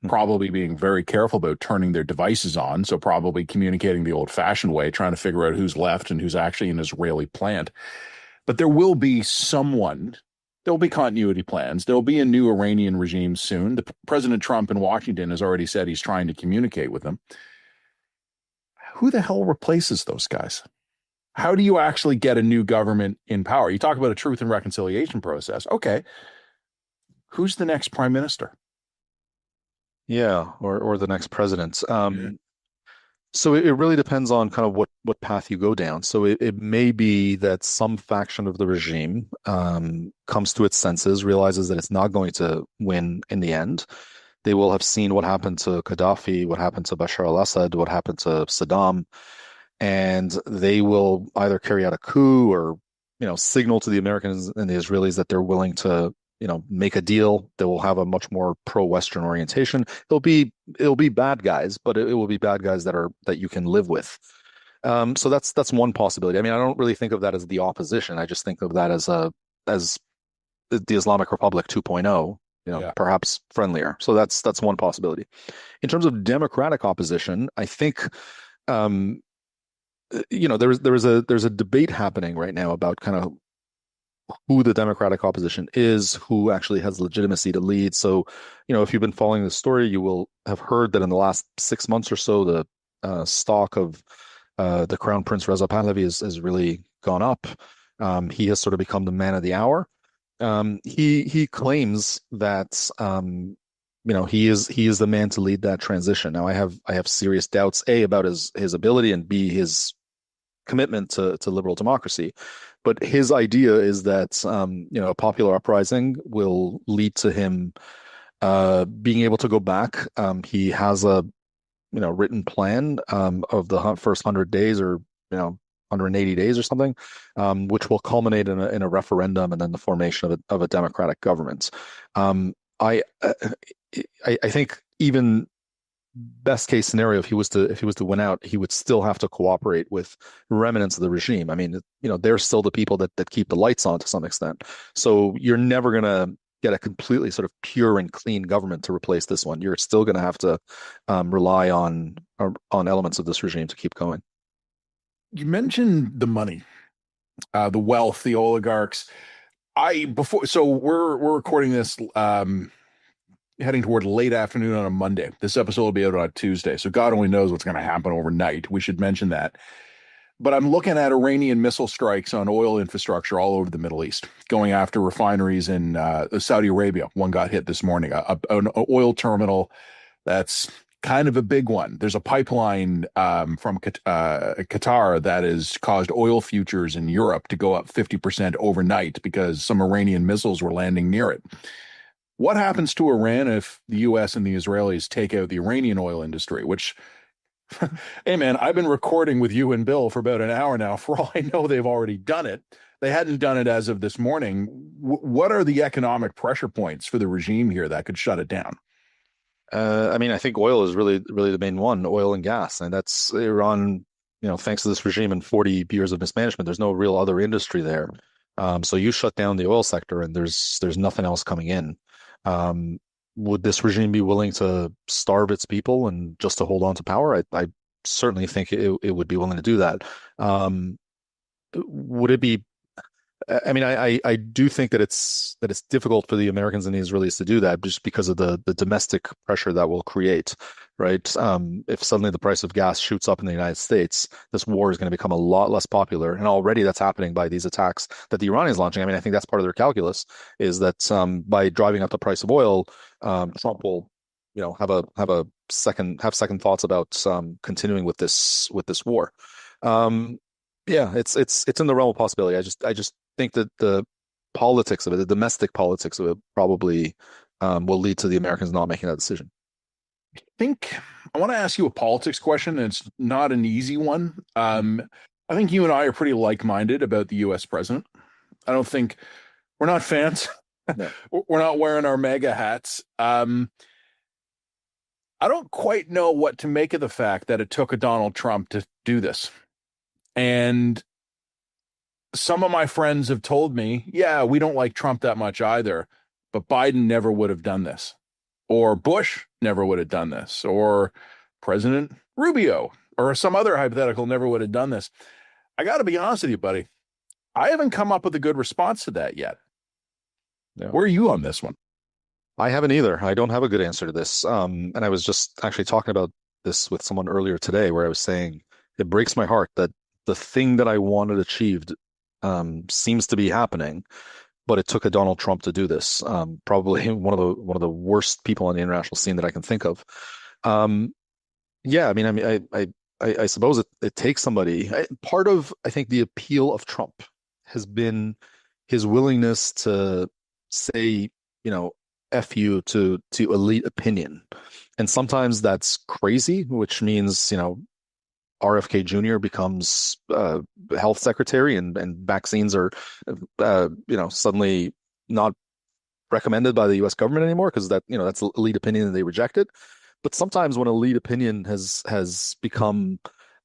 Mhm. probably being very careful about turning their devices on. So probably communicating the old fashioned way, trying to figure out who's left and who's actually an Israeli plant. But there will be someone, there'll be continuity plans. There'll be a new Iranian regime soon. President Trump in Washington has already said he's trying to communicate with them. Who the hell replaces those guys? How do you actually get a new government in power? You talk about a truth and reconciliation process. Okay. Who's the next prime minister? Yeah, or the next president. So it really depends on kind of what path you go down. So it may be that some faction of the regime comes to its senses, realizes that it's not going to win in the end. They will have seen what happened to Gaddafi, what happened to Bashar al-Assad, what happened to Saddam, and they will either carry out a coup or, signal to the Americans and the Israelis that they're willing to, make a deal that will have a much more pro-Western orientation. It'll be bad guys, but it will be bad guys that you can live with. So that's one possibility. I mean, I don't really think of that as the opposition. I just think of that as the Islamic Republic 2.0, Yeah. perhaps friendlier. So that's one possibility. In terms of democratic opposition, I think there's a debate happening right now about kind of who the democratic opposition is, who actually has legitimacy to lead. So, if you've been following the story, you will have heard that in the last 6 months or so, the stock of the Crown Prince Reza Pahlavi has really gone up. He has sort of become the man of the hour. He claims that he is the man to lead that transition. Now, I have serious doubts, A, about his ability, and B, his commitment to liberal democracy. But his idea is that a popular uprising will lead to him being able to go back. He has a written plan of the first 100 days, or 180 days or something, which will culminate in a referendum and then the formation of a democratic government. I think even best case scenario, if he was to win out, he would still have to cooperate with remnants of the regime. I mean, they're still the people that keep the lights on to some extent. So you're never gonna get a completely sort of pure and clean government to replace this one. You're still gonna have to rely on elements of this regime to keep going. You mentioned the money, the wealth, the oligarchs. So we're recording this heading toward late afternoon on a Monday. This episode will be out on a Tuesday, so God only knows what's going to happen overnight. We should mention that. But I'm looking at Iranian missile strikes on oil infrastructure all over the Middle East, going after refineries in Saudi Arabia. One got hit this morning, an oil terminal that's kind of a big one. There's a pipeline from Qatar that has caused oil futures in Europe to go up 50% overnight because some Iranian missiles were landing near it. What happens to Iran if the U.S. and the Israelis take out the Iranian oil industry, which, hey, man, I've been recording with you and Bill for about an hour now. For all I know, they've already done it. They hadn't done it as of this morning. What are the economic pressure points for the regime here that could shut it down? I mean, I think oil is really, really the main one, oil and gas. And that's Iran, thanks to this regime and 40 years of mismanagement, there's no real other industry there. So you shut down the oil sector and there's nothing else coming in. would this regime be willing to starve its people and just to hold on to power? I certainly think it would be willing to do that. Um, would it be I mean, I do think that it's difficult for the Americans and the Israelis to do that just because of the domestic pressure that will create, right? If suddenly the price of gas shoots up in the United States, this war is going to become a lot less popular, and already that's happening by these attacks that the Iranians launching. I mean, I think that's part of their calculus is that by driving up the price of oil, Trump will, have second thoughts about continuing with this war. Um, yeah, it's in the realm of possibility. I just think that the politics of it, the domestic politics of it, probably will lead to the Americans not making that decision. Think I want to ask you a politics question, and it's not an easy one. I think you and I are pretty like-minded about the U.S. president. I don't think we're not fans. Yeah. We're not wearing our mega hats. I don't quite know what to make of the fact that it took a Donald Trump to do this. And some of my friends have told me, yeah, we don't like Trump that much either, but Biden never would have done this, or Bush never would have done this, or President Rubio, or some other hypothetical never would have done this. I got to be honest with you, buddy. I haven't come up with a good response to that yet. Yeah. Where are you on this one? I haven't either. I don't have a good answer to this. And I was just actually talking about this with someone earlier today, where I was saying it breaks my heart that the thing that I wanted achieved seems to be happening, but it took a Donald Trump to do this. Probably one of the worst people on the international scene that I can think of. Yeah, I suppose it takes somebody. Part of I think the appeal of Trump has been his willingness to say, F you to elite opinion. And sometimes that's crazy, which means, RFK Jr. becomes health secretary and vaccines are, suddenly not recommended by the U.S. government anymore because that's elite opinion and they reject it. But sometimes when elite opinion has become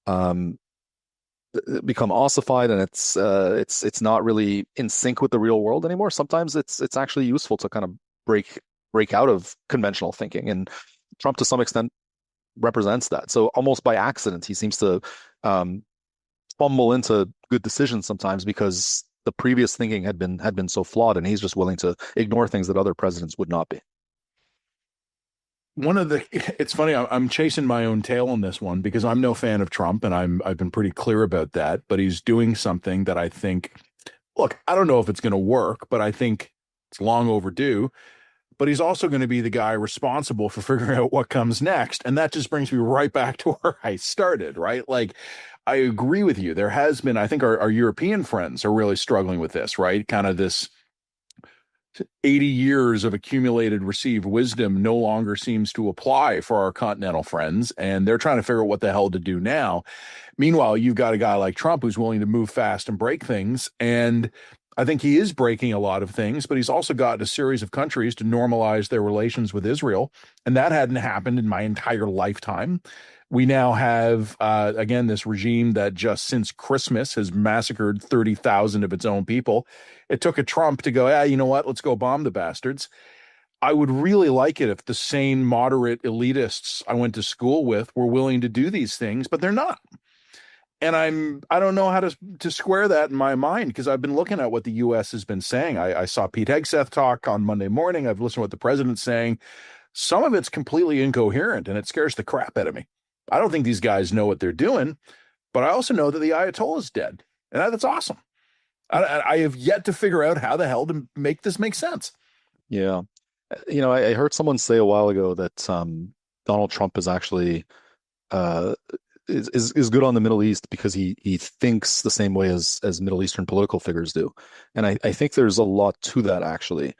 ossified and it's not really in sync with the real world anymore, sometimes it's actually useful to kind of break out of conventional thinking. And Trump to some extent represents that. So almost by accident, he seems to fumble into good decisions sometimes because the previous thinking had been so flawed, and he's just willing to ignore things that other presidents would not be. It's funny, I'm chasing my own tail on this one because I'm no fan of Trump, and I've been pretty clear about that. But he's doing something that I think, look, I don't know if it's going to work, but I think it's long overdue. But he's also going to be the guy responsible for figuring out what comes next. And that just brings me right back to where I started, right? Like, I agree with you. There has been, I think our European friends are really struggling with this, right? Kind of this 80 years of accumulated received wisdom no longer seems to apply for our continental friends. And they're trying to figure out what the hell to do now. Meanwhile, you've got a guy like Trump who's willing to move fast and break things. And I think he is breaking a lot of things, but he's also got a series of countries to normalize their relations with Israel. And that hadn't happened in my entire lifetime. We now have, again, this regime that just since Christmas has massacred 30,000 of its own people. It took a Trump to go, you know what, let's go bomb the bastards. I would really like it if the sane moderate elitists I went to school with were willing to do these things, but they're not. And I don't know how to square that in my mind because I've been looking at what the U.S. has been saying. I saw Pete Hegseth talk on Monday morning. I've listened to what the president's saying. Some of it's completely incoherent, and it scares the crap out of me. I don't think these guys know what they're doing, but I also know that the Ayatollah is dead, and that's awesome. I have yet to figure out how the hell to make this make sense. Yeah. I heard someone say a while ago that Donald Trump is actually is good on the Middle East because he thinks the same way as Middle Eastern political figures do. And I think there's a lot to that, actually.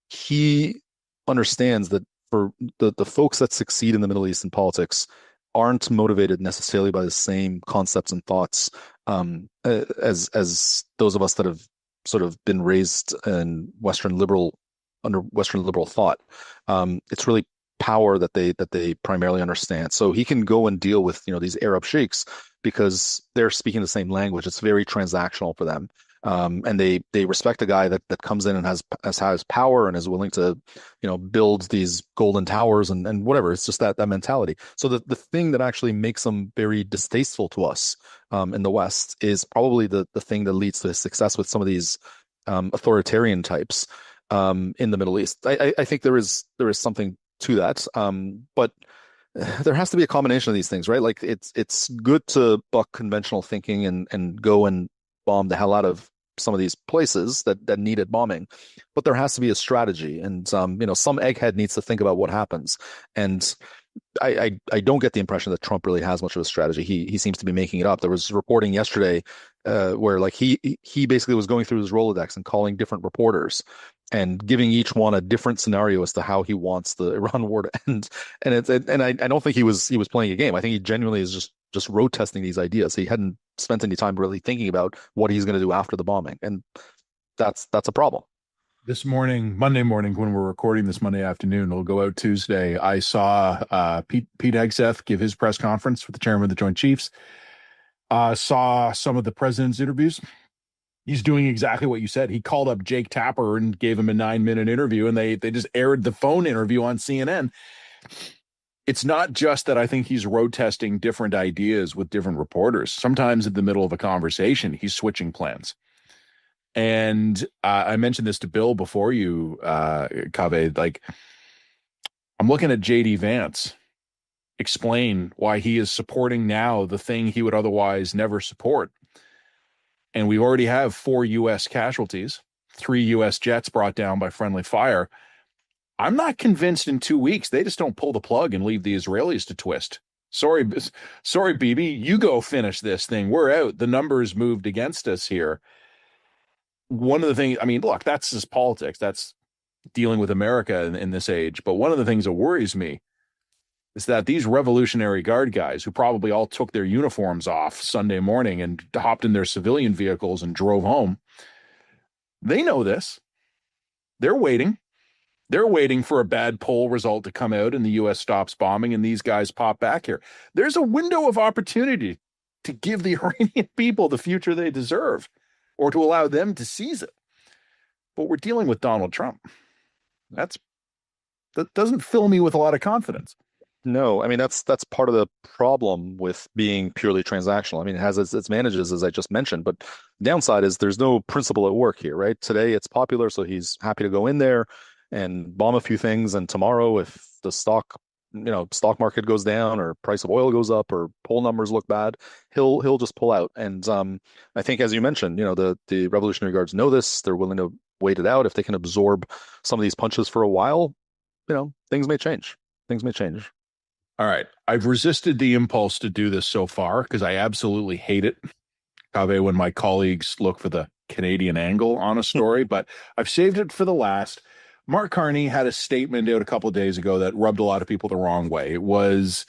He understands that for the folks that succeed in the Middle East in politics aren't motivated necessarily by the same concepts and thoughts as those of us that have sort of been raised in under Western liberal thought. It's really power that they primarily understand. So he can go and deal with these Arab sheikhs because they're speaking the same language. It's very transactional for them. And they respect a guy that comes in and has power and is willing to, build these golden towers and whatever. It's just that mentality. So the thing that actually makes them very distasteful to us in the West is probably the thing that leads to his success with some of these authoritarian types in the Middle East. I think there is something to that. But there has to be a combination of these things, right? Like it's good to buck conventional thinking and go and bomb the hell out of some of these places that needed bombing, but there has to be a strategy, and some egghead needs to think about what happens. And I don't get the impression that Trump really has much of a strategy. He seems to be making it up. There was reporting yesterday where like he basically was going through his Rolodex and calling different reporters and giving each one a different scenario as to how he wants the Iran war to end. And I don't think he was playing a game. I think he genuinely is just road testing these ideas. He hadn't spent any time really thinking about what he's going to do after the bombing, and that's a problem. This morning, Monday morning, when we're recording this Monday afternoon, it'll go out Tuesday. I saw Pete Hegseth give his press conference with the chairman of the Joint Chiefs. Saw some of the president's interviews. He's doing exactly what you said. He called up Jake Tapper and gave him a 9-minute interview, and they just aired the phone interview on CNN. It's not just that I think he's road testing different ideas with different reporters. Sometimes in the middle of a conversation, he's switching plans. And I mentioned this to Bill before you, Kaveh, like I'm looking at JD Vance explain why he is supporting now the thing he would otherwise never support. And we already have 4 U.S. casualties, 3 U.S. jets brought down by friendly fire. I'm not convinced in 2 weeks they just don't pull the plug and leave the Israelis to twist. Sorry, Bibi, you go finish this thing. We're out. The numbers moved against us here. One of the things, I mean, look, that's just politics. That's dealing with America in this age. But one of the things that worries me is that these Revolutionary Guard guys, who probably all took their uniforms off Sunday morning and hopped in their civilian vehicles and drove home, they know this. They're waiting. They're waiting for a bad poll result to come out and the U.S. stops bombing and these guys pop back here. There's a window of opportunity to give the Iranian people the future they deserve, or to allow them to seize it. But we're dealing with Donald Trump. That doesn't fill me with a lot of confidence. No, I mean that's part of the problem with being purely transactional. I mean, it has its advantages, as I just mentioned, but the downside is there's no principle at work here, right? Today it's popular, so he's happy to go in there and bomb a few things, and tomorrow, if the stock market goes down or price of oil goes up or poll numbers look bad, he'll just pull out. And I think, as you mentioned, the Revolutionary Guards know this. They're willing to wait it out. If they can absorb some of these punches for a while, things may change. Things may change. All right. I've resisted the impulse to do this so far because I absolutely hate it, Kaveh, when my colleagues look for the Canadian angle on a story, but I've saved it for the last. Mark Carney had a statement out a couple of days ago that rubbed a lot of people the wrong way. It was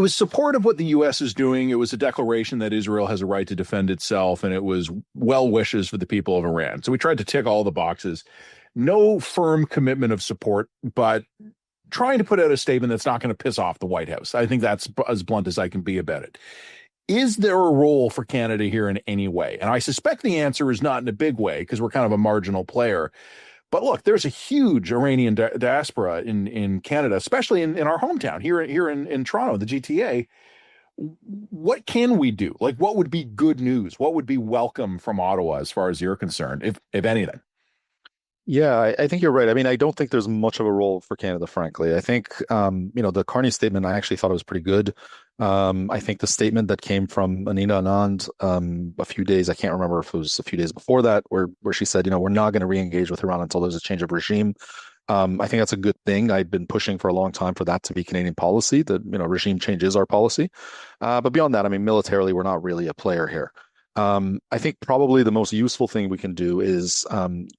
support of what the U.S. is doing. It was a declaration that Israel has a right to defend itself, and it was well wishes for the people of Iran. So we tried to tick all the boxes. No firm commitment of support, but trying to put out a statement that's not going to piss off the White House. I think that's as blunt as I can be about it. Is there a role for Canada here in any way? And I suspect the answer is not in a big way because we're kind of a marginal player. But look, there's a huge Iranian diaspora in Canada, especially in our hometown here in Toronto, the GTA. What can we do? Like, what would be good news? What would be welcome from Ottawa as far as you're concerned, if anything? Yeah, I think you're right. I mean, I don't think there's much of a role for Canada, frankly. I think, the Carney statement, I actually thought it was pretty good. I think the statement that came from Anina Anand a few days, I can't remember if it was a few days before that, where she said, we're not going to re-engage with Iran until there's a change of regime. I think that's a good thing. I've been pushing for a long time for that to be Canadian policy, that, regime change is our policy. But beyond that, I mean, militarily, we're not really a player here. I think probably the most useful thing we can do is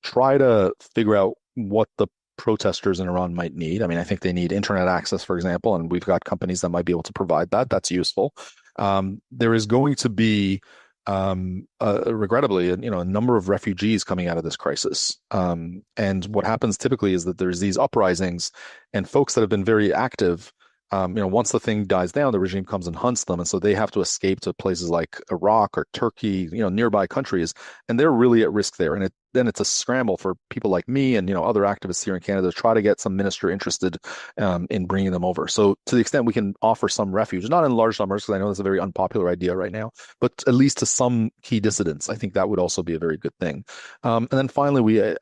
try to figure out what the protesters in Iran might need. I mean, I think they need internet access, for example, and we've got companies that might be able to provide that. That's useful. There is going to be, regrettably, a number of refugees coming out of this crisis. And what happens typically is that there's these uprisings and folks that have been very active Once the thing dies down, the regime comes and hunts them, and so they have to escape to places like Iraq or Turkey, nearby countries, and they're really at risk there. And then it's a scramble for people like me and other activists here in Canada to try to get some minister interested in bringing them over. So to the extent we can offer some refuge, not in large numbers, because I know that's a very unpopular idea right now, but at least to some key dissidents, I think that would also be a very good thing. And then finally,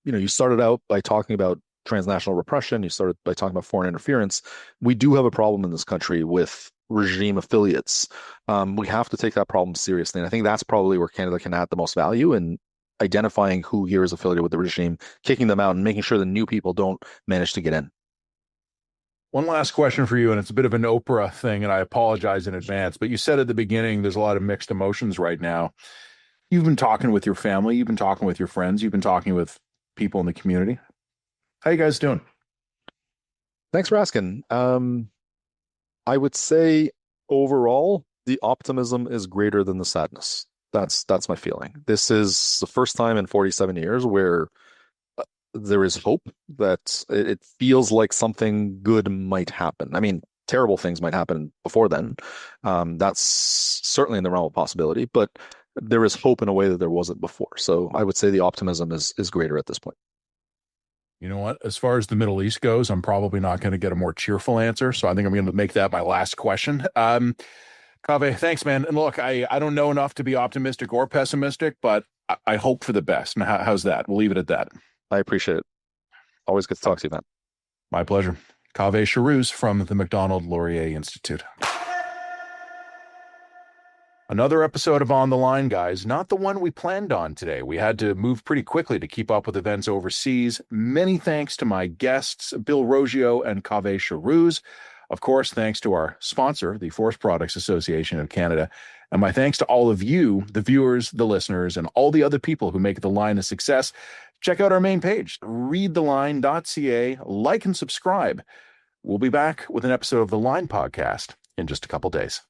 you started out by talking about transnational repression. You started by talking about foreign interference. We do have a problem in this country with regime affiliates. We have to take that problem seriously. And I think that's probably where Canada can add the most value in identifying who here is affiliated with the regime, kicking them out, and making sure the new people don't manage to get in. One last question for you, and it's a bit of an Oprah thing, and I apologize in advance, but you said at the beginning there's a lot of mixed emotions right now. You've been talking with your family, you've been talking with your friends, you've been talking with people in the community. How you guys doing? Thanks for asking. I would say overall, the optimism is greater than the sadness. That's my feeling. This is the first time in 47 years where there is hope that it feels like something good might happen. I mean, terrible things might happen before then. That's certainly in the realm of possibility, but there is hope in a way that there wasn't before. So I would say the optimism is greater at this point. You know what? As far as the Middle East goes, I'm probably not going to get a more cheerful answer, so I think I'm going to make that my last question. Kaveh, thanks, man. And look, I don't know enough to be optimistic or pessimistic, but I hope for the best. And how's that? We'll leave it at that. I appreciate it. Always good to talk to you, man. My pleasure. Kaveh Shahrooz from the Macdonald Laurier Institute. Another episode of On the Line, guys. Not the one we planned on today. We had to move pretty quickly to keep up with events overseas. Many thanks to my guests, Bill Roggio and Kaveh Shahrooz. Of course, thanks to our sponsor, the Forest Products Association of Canada. And my thanks to all of you, the viewers, the listeners, and all the other people who make The Line a success. Check out our main page, readtheline.ca, like and subscribe. We'll be back with an episode of The Line podcast in just a couple days.